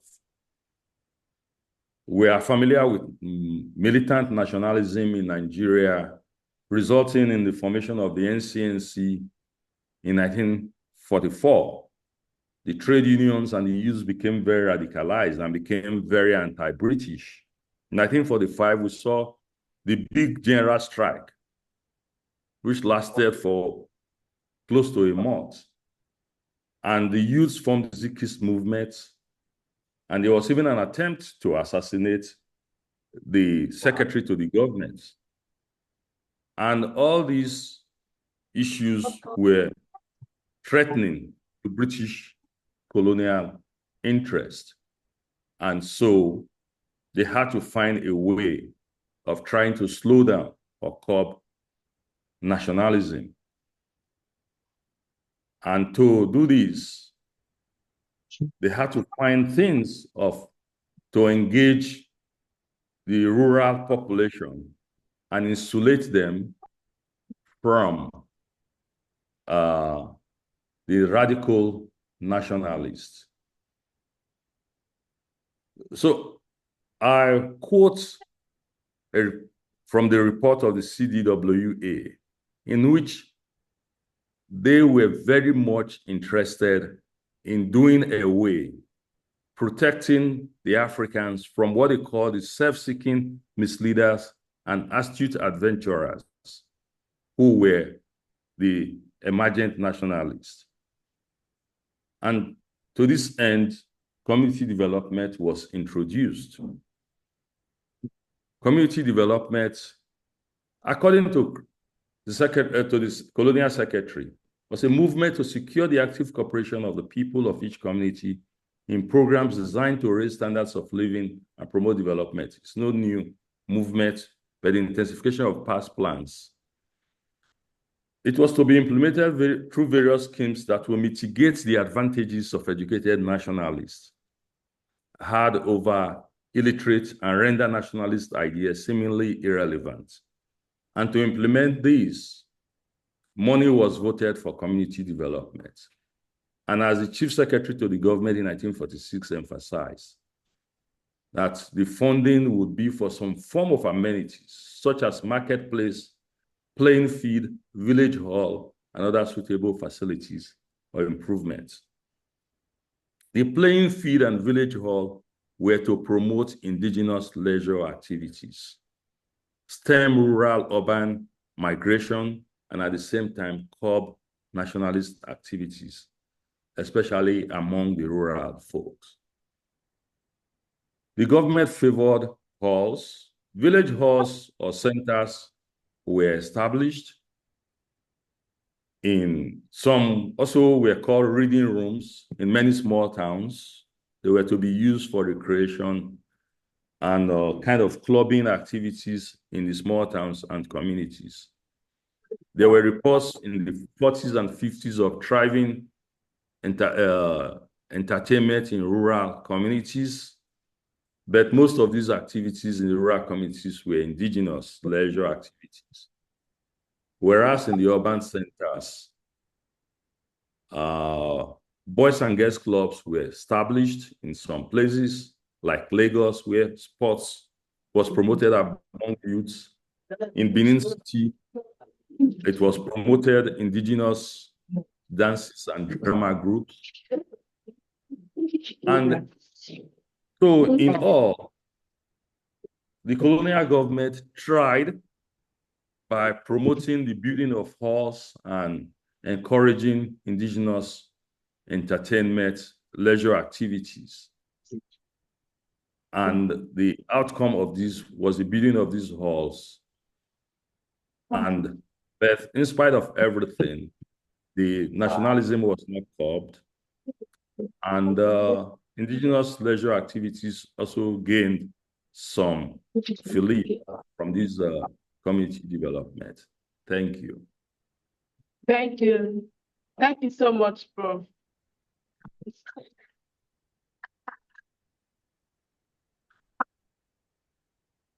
We are familiar with militant nationalism in Nigeria, resulting in the formation of the NCNC in 1944. The trade unions and the youth became very radicalized and became very anti-British. In 1945, we saw the big general strike, which lasted for close to a month. And the youth formed the Zikist movement, and there was even an attempt to assassinate the secretary to the government. And all these issues were threatening the British colonial interest. And so they had to find a way of trying to slow down or curb nationalism. And to do this, they had to find things to engage the rural population and insulate them from the radical nationalists. So I quote from the report of the CDWA, in which they were very much interested in doing away, protecting the Africans from what they call the self-seeking misleaders and astute adventurers who were the emergent nationalists. And to this end, community development was introduced. Community development, according to to the colonial secretary was a movement to secure the active cooperation of the people of each community in programs designed to raise standards of living and promote development. It's no new movement, but the intensification of past plans. It was to be implemented through various schemes that will mitigate the advantages of educated nationalists had over illiterate and render nationalist ideas seemingly irrelevant. And to implement these, money was voted for community development. And as the chief secretary to the government in 1946 emphasized, that the funding would be for some form of amenities, such as marketplace, playing field, village hall, and other suitable facilities or improvements. The playing field and village hall were to promote indigenous leisure activities, stem rural-urban migration, and at the same time curb nationalist activities, especially among the rural folks. The government favored halls. Village halls or centers were established. In some also were called reading rooms in many small towns. They were to be used for recreation and kind of clubbing activities in the small towns and communities. There were reports in the 40s and 50s of thriving entertainment in rural communities, but most of these activities in the rural communities were indigenous leisure activities. Whereas in the urban centers, boys and girls clubs were established in some places, like Lagos, where sports was promoted among youths. In Benin City, it was promoted indigenous dances and drama groups. And so in all, the colonial government tried by promoting the building of halls and encouraging indigenous entertainment, leisure activities. And the outcome of this was the building of these halls. But in spite of everything, the nationalism was not curbed. And indigenous leisure activities also gained some relief from this community development. Thank you. Thank you. Thank you so much, Prof.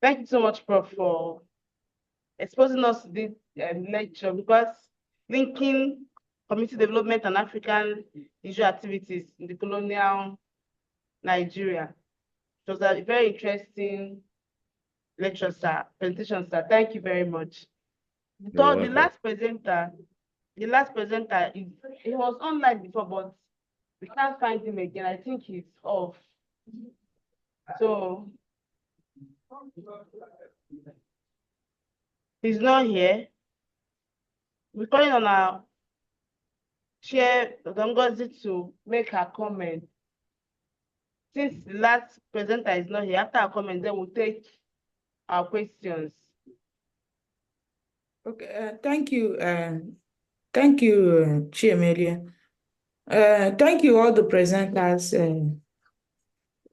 Thank you so much, Prof, for exposing us to this lecture, because linking community development and African leisure activities in the colonial Nigeria. It was a very interesting lecture, sir, presentation, sir. Thank you very much. So the last presenter, he was online before, but we can't find him again. I think he's off. So he's not here. We're calling on our chair, Dr. Ngozi, to make her comment. Since the last presenter is not here, after our comment, then we'll take our questions. Okay, thank you. Thank you, Chiemelia. Thank you all the presenters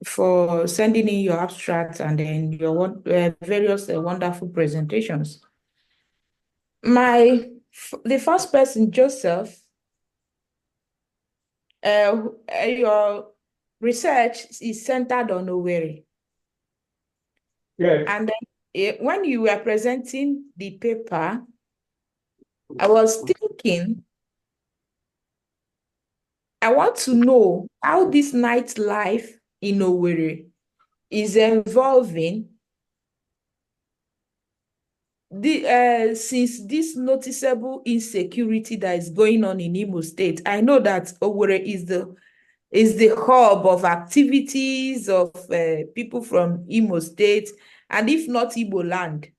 for sending in your abstracts and then your various wonderful presentations. The first person, Joseph, your research is centered on Owerri. Yes. And then when you were presenting the paper, I was thinking, I want to know how this nightlife in Owerri is evolving since this noticeable insecurity that is going on in Imo State. I know that Owerri is the hub of activities of people from Imo State, and if not Igbo land.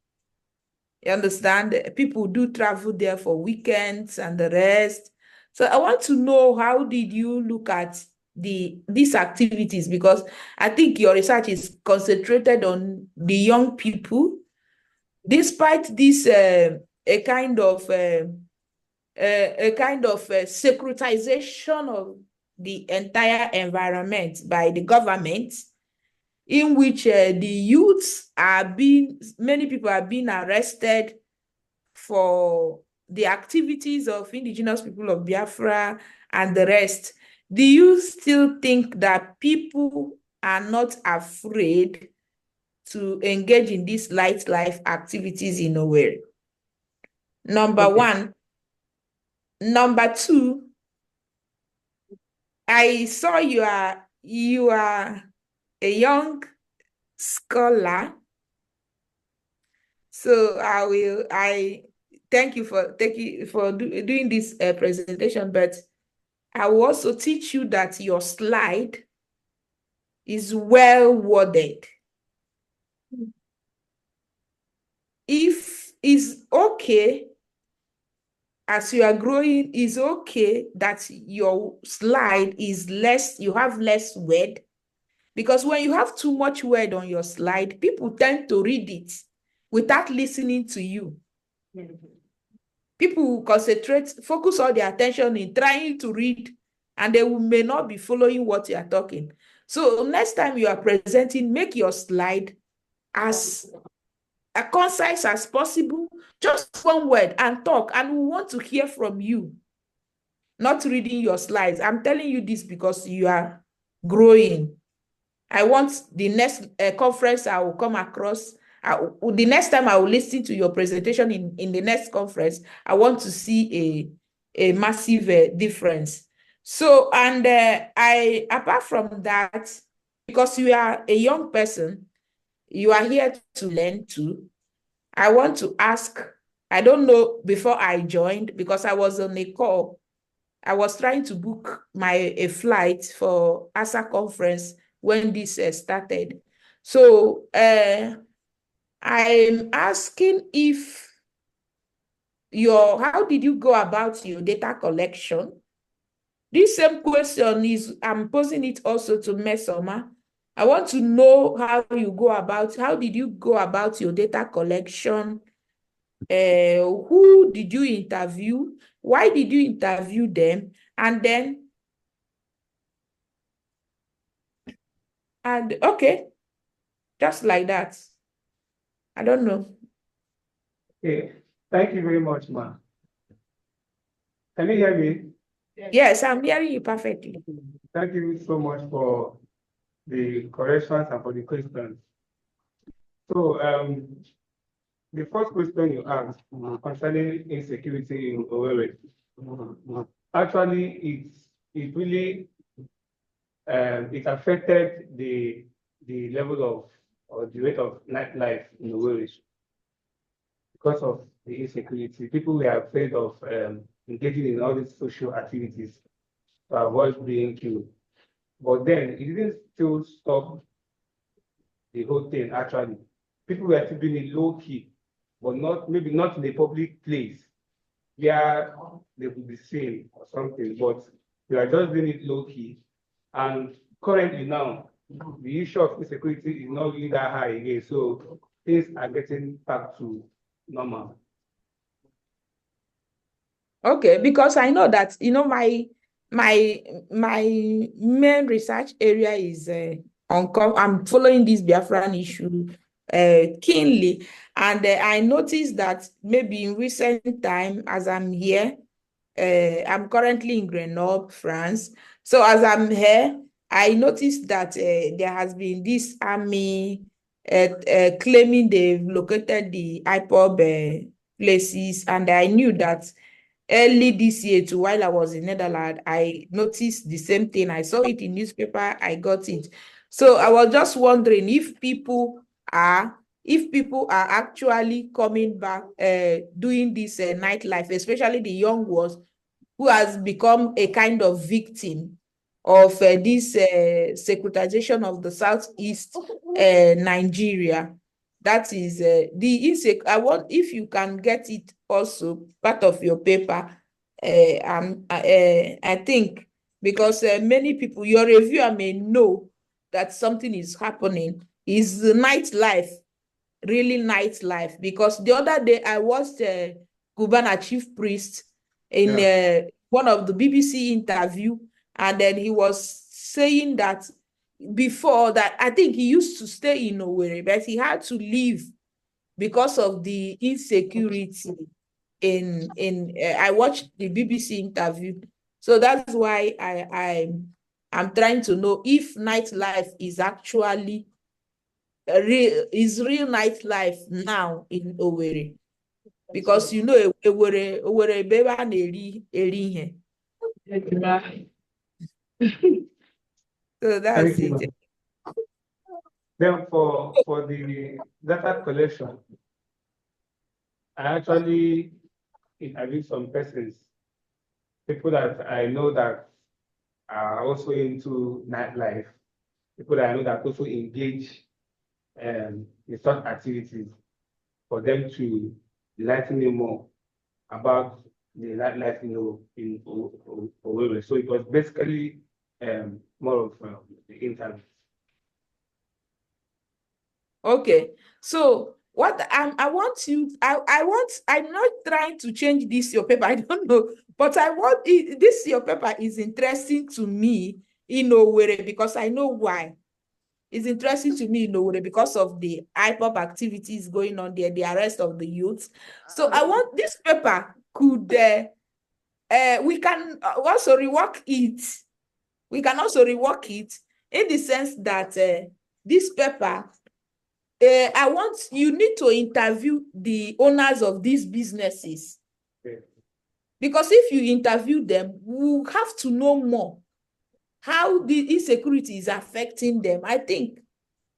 You understand? People do travel there for weekends and the rest. So I want to know, how did you look at these activities? Because I think your research is concentrated on the young people. Despite this a kind of securitization of the entire environment by the government, in which the youths many people are being arrested for the activities of indigenous people of Biafra and the rest. Do you still think that people are not afraid to engage in these nightlife activities in Owerri? Number one. Number two, I saw you are a young scholar. So I thank you for doing this presentation, but I will also teach you that your slide is well worded. If it's okay, as you are growing, it's okay that your slide is less, you have less word, because when you have too much word on your slide, people tend to read it without listening to you. People will focus all their attention in trying to read, and they may not be following what you are talking. So next time you are presenting, make your slide as concise as possible, just one word, and talk, and we want to hear from you, not reading your slides. I'm telling you this because you are growing. I want the next conference I will come across, the next time I will listen to your presentation in the next conference, I want to see a massive difference. So, and apart from that, because you are a young person, you are here to learn too. I want to ask, I don't know, before I joined, because I was on a call, I was trying to book a flight for ASA conference when this started. So I'm asking if how did you go about your data collection? This same question I'm posing it also to Mesoma. I want to know how did you go about your data collection? Who did you interview? Why did you interview them? And okay, just like that. I don't know. Okay, thank you very much, ma. Can you hear me? Yes, I'm hearing you perfectly. Thank you so much for the corrections and for the questions. So the first question you asked concerning insecurity in Owerri, actually it really it affected the level of or the rate of nightlife in Owerri because of the insecurity. People were afraid of engaging in all these social activities to avoid being killed. But then it didn't still stop the whole thing. Actually, people were still doing it low key, but maybe not in a public place where they would be seen or something. But we are just doing it low key. And currently now, the issue of insecurity is not really that high again. So things are getting back to normal. Okay, because I know that my main research area is I'm following this Biafran issue keenly, and I noticed that maybe in recent time, as I'm here, I'm currently in Grenoble, France. So as I'm here, I noticed that there has been this army claiming they've located the IPOB places, and I knew that early this year too, while I was in Netherlands, I noticed the same thing. I saw it in newspaper, I got it. So I was just wondering if people are actually coming back doing this nightlife, especially the young ones who has become a kind of victim of this securitization of the Southeast Nigeria. That is I want, if you can get it also part of your paper. I think because many people, your reviewer may know that something is happening. Is the nightlife really nightlife? Because the other day I watched Cubana chief priest in one of the BBC interview, and then he was saying that before that, I think he used to stay in Owerri, but he had to leave because of the insecurity I watched the BBC interview. So that's why I'm trying to know if nightlife is actually real nightlife now in Owerri. Because you know Owerri ebe a na-eri ihe. So that's Thank you. it. Then for the data collection, I actually interviewed some persons, people that I know that are also into nightlife, people that I know that also engage in such activities, for them to enlighten me more about the nightlife, in Owerri. So it was basically more of the interview. Okay, so what I'm not trying to change this your paper. I don't know, but this your paper is interesting to me in Owerri because I know why. It's interesting to me in Owerri because of the hip-hop activities going on there, the arrest of the youth. So I want this paper could we can also rework it. We can also rework it in the sense that this paper. I want you need to interview the owners of these businesses. Okay. Because if you interview them, we'll have to know more how the insecurity is affecting them. I think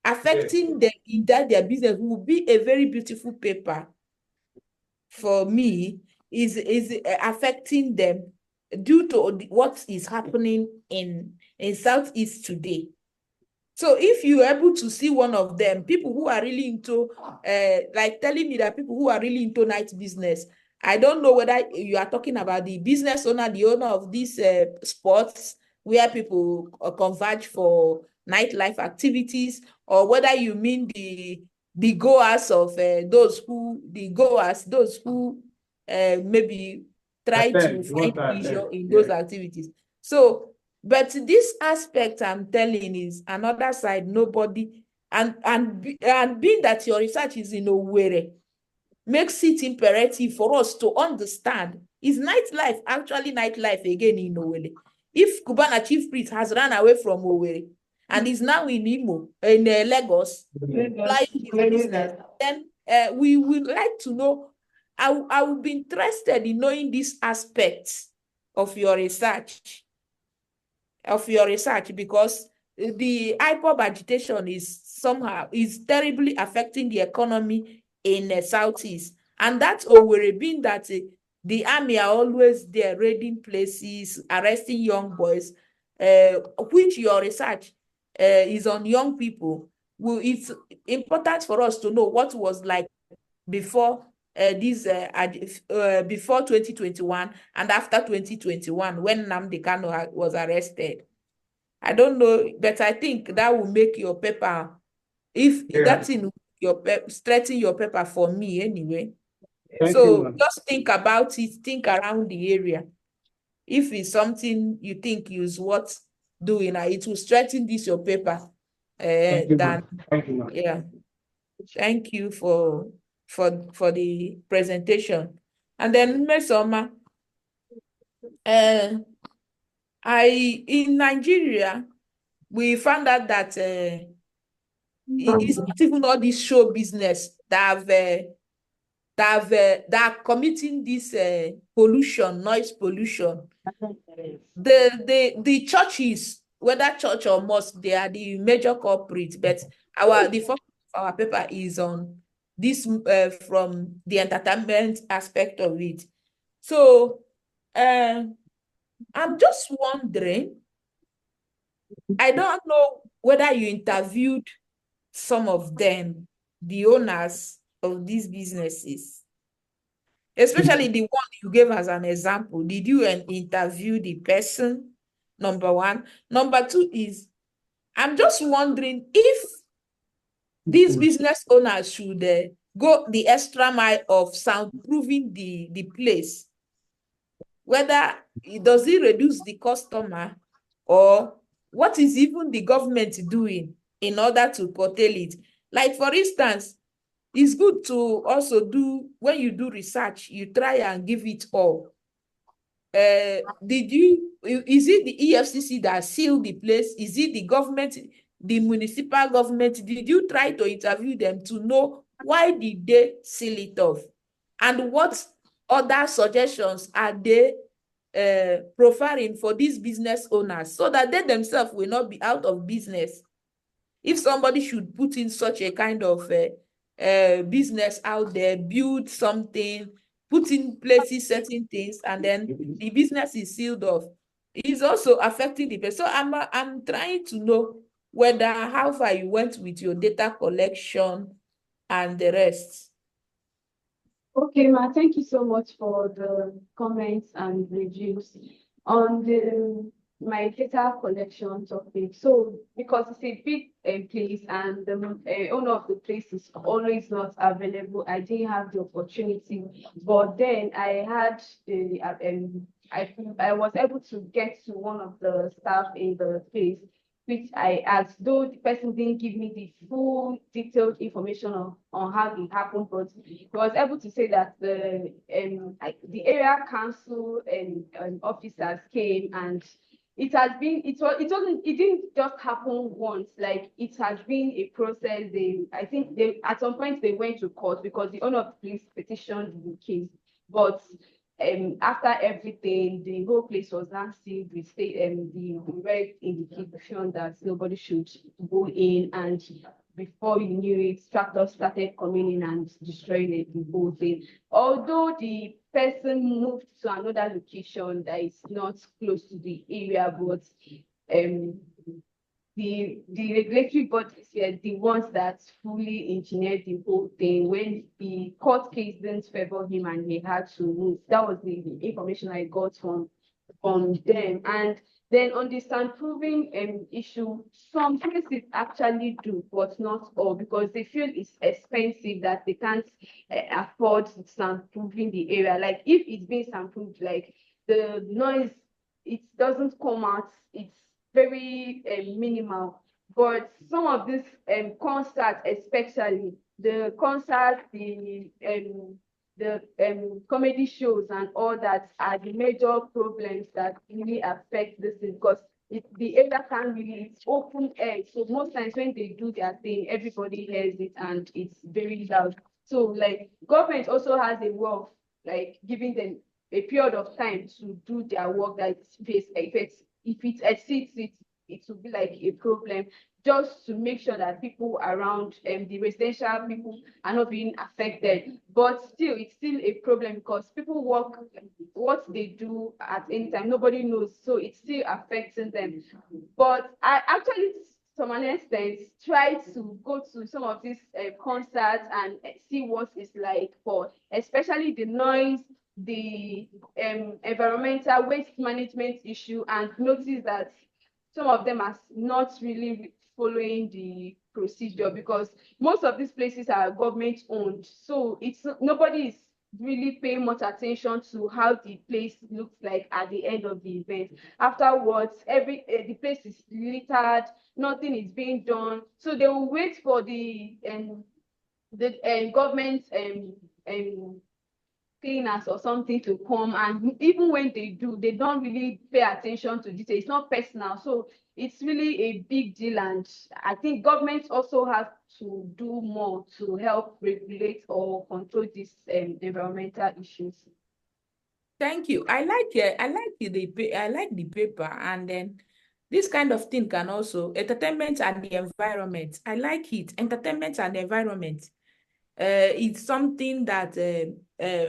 affecting them in their business will be a very beautiful paper for me, is affecting them due to what is happening in Southeast today. So if you're able to see one of them, people who are really into, like telling me that people who are really into night business, I don't know whether you are talking about the business owner, the owner of these sports where people converge for nightlife activities, or whether you mean the goers of those who maybe try to find pleasure in those activities. So, but this aspect I'm telling is another side, nobody, and being that your research is in Owerri, makes it imperative for us to understand, is nightlife actually nightlife again in Owerri? If Cubana chief priest has run away from Owerri and is now in Imo, in Lagos, then we would like to know. I would be interested in knowing this aspect of your research. Because the IPOB agitation is terribly affecting the economy in the Southeast, and that's Owerri, being that the army are always there raiding places, arresting young boys, which your research is on young people. Well, it's important for us to know what was like before before 2021 and after 2021 when Nnamdi Kanu was arrested. I don't know, but I think that will make your paper, if that's in your straighten your paper for me anyway. Thank so you, just think about it, think around the area. If it's something you think is worth doing, it will straighten this your paper. Thank you, Than Thank you, yeah. Thank you for the presentation. And then Mesoma, in Nigeria, we found out that it's not even all this show business that are committing this pollution, noise pollution. The churches, whether church or mosque, they are the major culprits. But the focus of our paper is on this from the entertainment aspect of it. So I'm just wondering, I don't know whether you interviewed some of them, the owners of these businesses, especially the one you gave as an example. Did you interview the person? Number one. Number two is, I'm just wondering if these business owners should go the extra mile of soundproofing the place, whether does it reduce the customer, or what is even the government doing in order to curtail it? Like, for instance, it's good to also do, when you do research, you try and give it all. Is it the EFCC that sealed the place? Is it the government, the municipal government? Did you try to interview them to know why did they seal it off? And what other suggestions are they profiling for these business owners, so that they themselves will not be out of business? If somebody should put in such a kind of business out there, build something, put in places certain things, and then the business is sealed off, it's also affecting the person. So I'm trying to know whether how far you went with your data collection and the rest. Okay, Ma, thank you so much for the comments and reviews on my data collection topic. So, because it's a big place and the owner of the place is always not available, I didn't have the opportunity. But then I had I was able to get to one of the staff in the place, which I asked, though the person didn't give me the full detailed information on how it happened, but he was able to say that the area council and officers came, and it didn't just happen once. Like, it has been a process. I think they at some point they went to court because the owner of the place petitioned the case, but after everything, the whole place was now sealed with the red indication that nobody should go in, and before you knew it, tractors started coming in and destroying the whole thing. Although the person moved to another location that is not close to the area, but the regulatory bodies were the ones that fully engineered the whole thing. When the court case didn't favor him and he had to move, that was the information I got from them. And then on the soundproofing issue, some places actually do, but not all, because they feel it's expensive, that they can't afford soundproofing the area. Like, if it's being soundproofed, like, the noise, it doesn't come out, it's very minimal. But some of these concerts, especially the concerts, the comedy shows and all that, are the major problems that really affect this thing, because the area can't really, it's open air. So most times when they do their thing, everybody hears it and it's very loud. So, like, government also has a way of, like, giving them a period of time to do their work, that if it exceeds it, it will be like a problem, just to make sure that people around the residential people are not being affected. But still, it's still a problem, because people work, what they do at any time, nobody knows, so it's still affecting them. But I actually, to an extent, try to go to some of these concerts and see what it's like, for especially the noise, the environmental waste management issue, and notice that some of them are not really following the procedure, because most of these places are government owned. So nobody is really paying much attention to how the place looks like at the end of the event. Afterwards, the place is littered, nothing is being done. So they will wait for the government cleaners or something to come, and even when they do, they don't really pay attention to detail. It's not personal, so it's really a big deal. And I think governments also have to do more to help regulate or control these environmental issues. Thank you. I like the paper, and then this kind of thing can also entertainment and the environment. I like it. Entertainment and environment. It's something that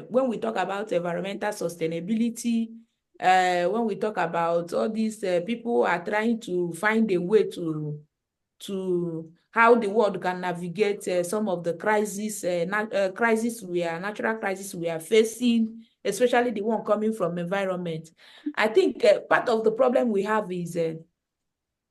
when we talk about environmental sustainability, when we talk about all these people are trying to find a way to how the world can navigate some of the natural crisis we are facing, especially the one coming from environment. I think part of the problem we have is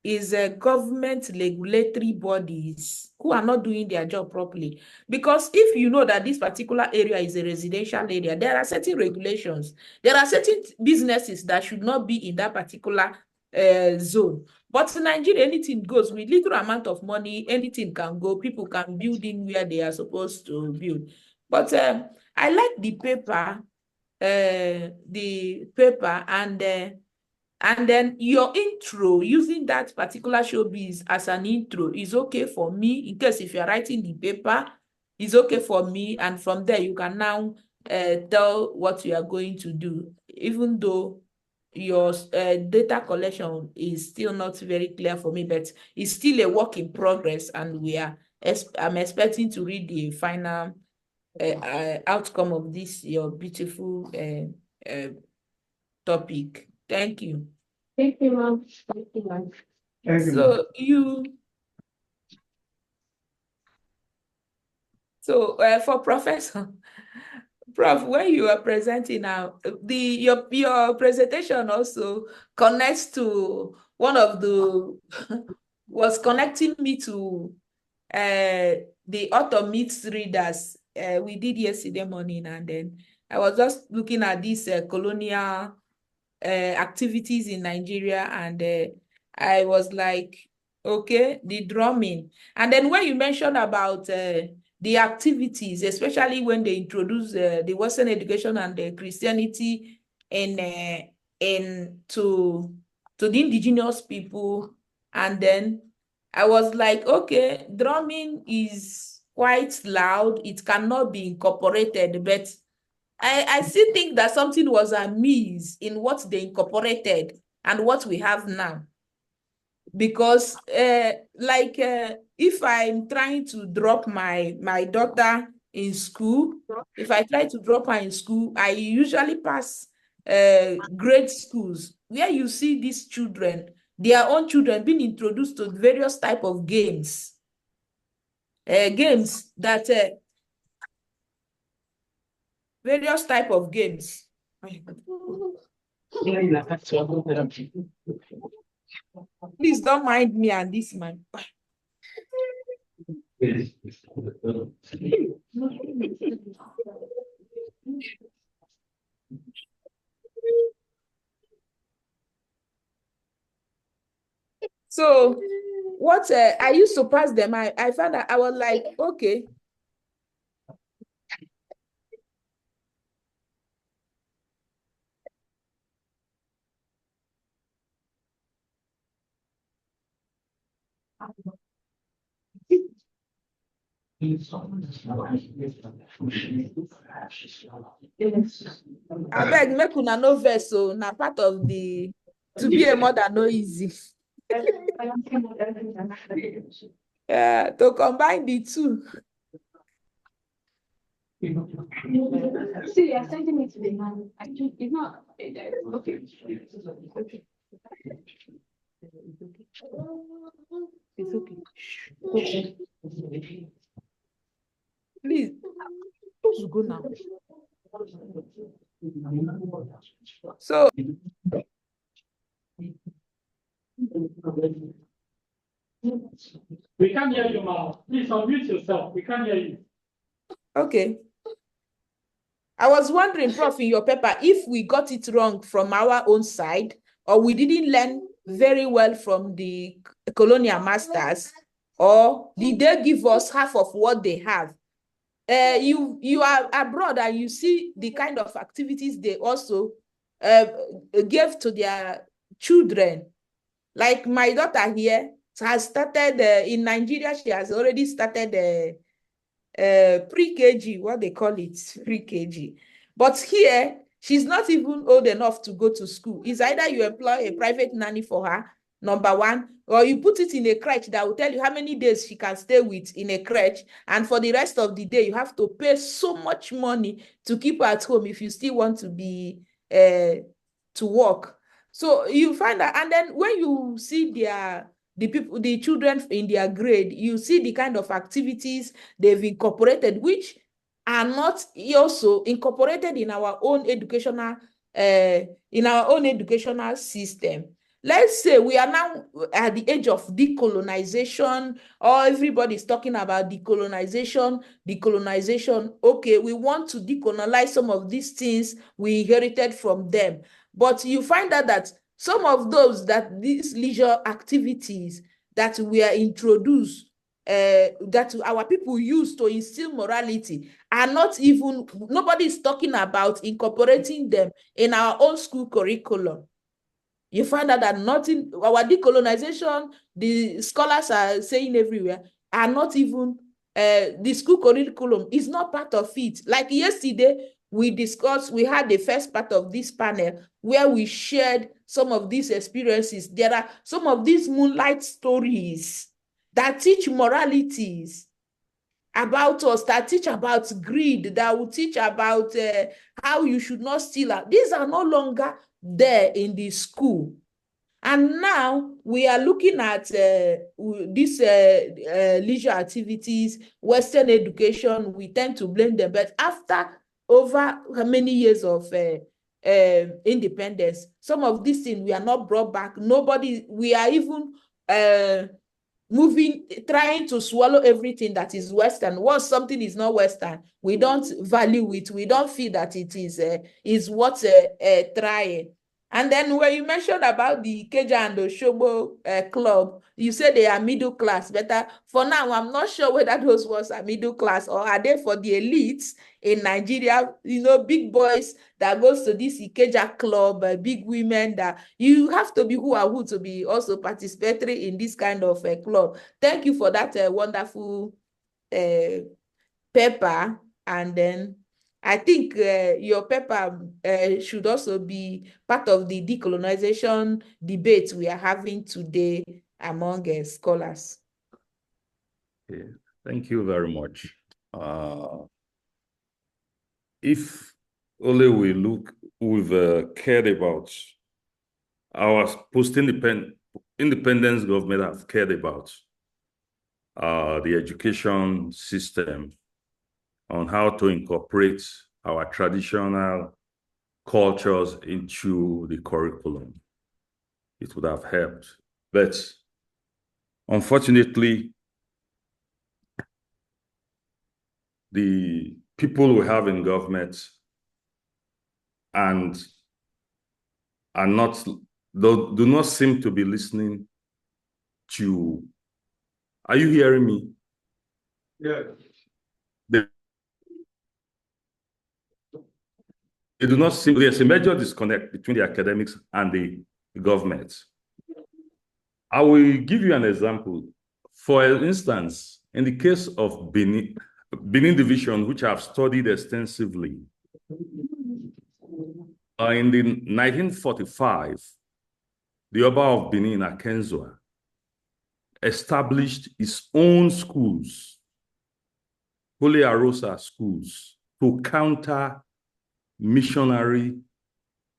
is government regulatory bodies who are not doing their job properly. Because if you know that this particular area is a residential area, there are certain regulations. There are certain businesses that should not be in that particular zone. But in Nigeria, anything goes. With little amount of money, anything can go. People can build in where they are supposed to build. But I like the paper, and then your intro, using that particular showbiz as an intro is okay for me. In case if you're writing the paper, it's okay for me. And from there, you can now tell what you are going to do, even though your data collection is still not very clear for me, but it's still a work in progress. And I'm expecting to read the final outcome of this, your beautiful topic. Thank you. Thank you, ma'am. Thank you, ma'am. So for Professor, Prof, when you are presenting now, your presentation also connects to one of the was connecting me to the author meets readers we did yesterday morning, and then I was just looking at these colonial activities in Nigeria, and I was like, okay, the drumming. And then when you mentioned about the activities, especially when they introduce the Western education and the Christianity to the indigenous people, and then I was like, okay, drumming is quite loud. It cannot be incorporated, but I still think that something was amiss in what they incorporated and what we have now. Because if I'm trying to drop my daughter in school, if I try to drop her in school, I usually pass grade schools where you see these children, their own children, being introduced to various type of games. Various type of games. Please don't mind me and this man. So what I used to pass them, I found that I was like, okay. I beg, make una no vex, so na part of the to be a mother no easy. To combine the two. See, you're sending me to the man. Actually, it's not okay. It's okay. Please, let's go now. So we can't hear you, ma'am. Please unmute yourself. We can't hear you. okay. I was wondering, Prof, in your paper, if we got it wrong from our own side, or we didn't learn very well from the colonial masters, or did they give us half of what they have? You are abroad and you see the kind of activities they also gave to their children. Like my daughter here has started in Nigeria, she has already started pre-KG, what they call it, pre-KG. But here, she's not even old enough to go to school. It's either you employ a private nanny for her, number one, or you put it in a crèche that will tell you how many days she can stay with in a crèche. And for the rest of the day, you have to pay so much money to keep her at home if you still want to be to work. So you find that, and then when you see the children in their grade, you see the kind of activities they've incorporated, which are not also incorporated in our own educational system. let's say we are now at the age of decolonization, or everybody's talking about decolonization. Okay, we want to decolonize some of these things we inherited from them. But you find out that some of these leisure activities that were introduced, that our people use to instill morality, are not even, nobody is talking about incorporating them in our own school curriculum. You find out that nothing, our decolonization, the scholars are saying everywhere, are not even, the school curriculum is not part of it. Like yesterday, we had the first part of this panel where we shared some of these experiences. There are some of these Moonlight stories that teach moralities about us, that teach about greed, that will teach about how you should not steal. These are no longer there in the school. And now we are looking at these leisure activities, Western education. We tend to blame them, but after over many years of independence, some of these things we are not brought back. We are even trying to swallow everything that is Western. Once something is not Western, we don't value it. We don't feel that it is worth trying. And then when you mentioned about the Ikeja and the Osogbo club, you said they are middle class. But for now, I'm not sure whether those ones are middle class or are they for the elites in Nigeria, big boys that goes to this Ikeja club, big women that you have to be who to be also participatory in this kind of club. Thank you for that wonderful paper. And then I think your paper should also be part of the decolonization debate we are having today among scholars. Okay. Thank you very much. If only we've cared about our post-independence government have cared about the education system, on how to incorporate our traditional cultures into the curriculum, it would have helped. But unfortunately, the people we have in government and do not seem to be listening to. Are you hearing me? Yeah. They do not seem, there's a major disconnect between the academics and the government. I will give you an example. For instance, in the case of Benin division, which I've studied extensively, in the 1945, the Oba of Benin, Akenzua, established his own schools, Holy Arosa schools, to counter missionary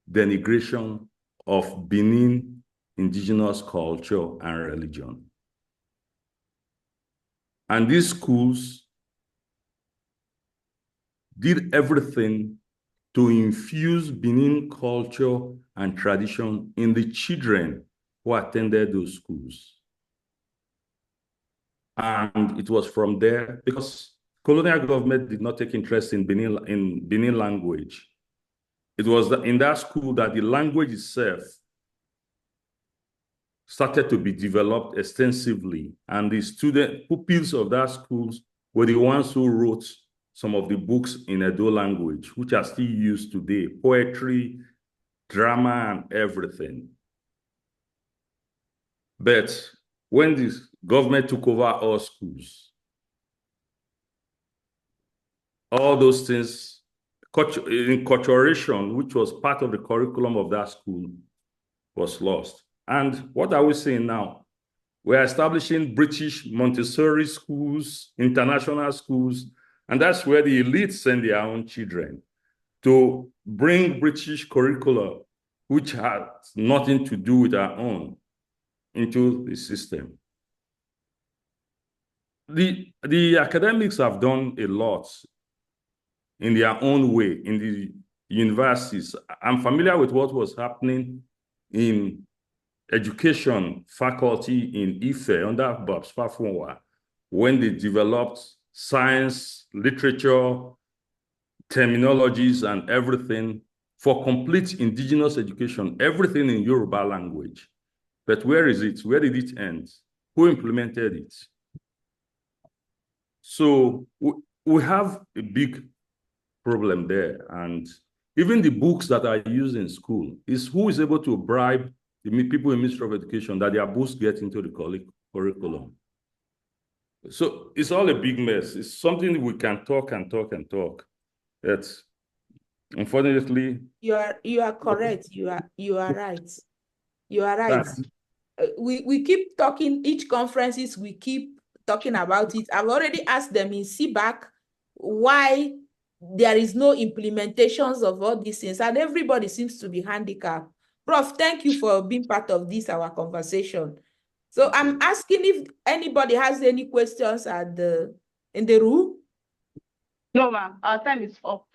denigration of Benin indigenous culture and religion. And these schools did everything to infuse Benin culture and tradition in the children who attended those schools. And it was from there, because colonial government did not take interest in Benin language. It was in that school that the language itself started to be developed extensively. And the pupils of that schools were the ones who wrote some of the books in Edo language, which are still used today, poetry, drama, and everything. But when the government took over all schools, all those things, enculturation, which was part of the curriculum of that school, was lost. And what are we saying now? We're establishing British Montessori schools, international schools, and that's where the elites send their own children to bring British curricula, which has nothing to do with our own, into the system. The academics have done a lot in their own way in the universities. I'm familiar with what was happening in education faculty in Ife under Babs Fafunwa when they developed science, literature, terminologies, and everything for complete indigenous education, everything in Yoruba language. But where is it? Where did it end? Who implemented it? So we have a big problem there. And even the books that are used in school is who is able to bribe the people in Ministry of Education that their books get into the curriculum. So it's all a big mess. It's something we can talk and talk and talk. That's unfortunately. You are correct. You are right. You are right. We keep talking, each conferences, we keep talking about it. I've already asked them in CBAC why there is no implementations of all these things, and everybody seems to be handicapped. Prof, thank you for being part of this, our conversation. So I'm asking if anybody has any questions in the room. No, ma'am, our time is up.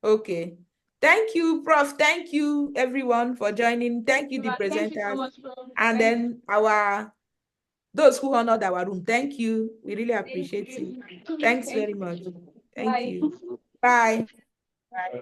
Okay. Thank you, Prof. Thank you, everyone, for joining. Thank you, the presenters. Thank you so much, Prof. And then those who honored our room. Thank you. We really appreciate it. Thanks very much. Thank you. Bye. Bye.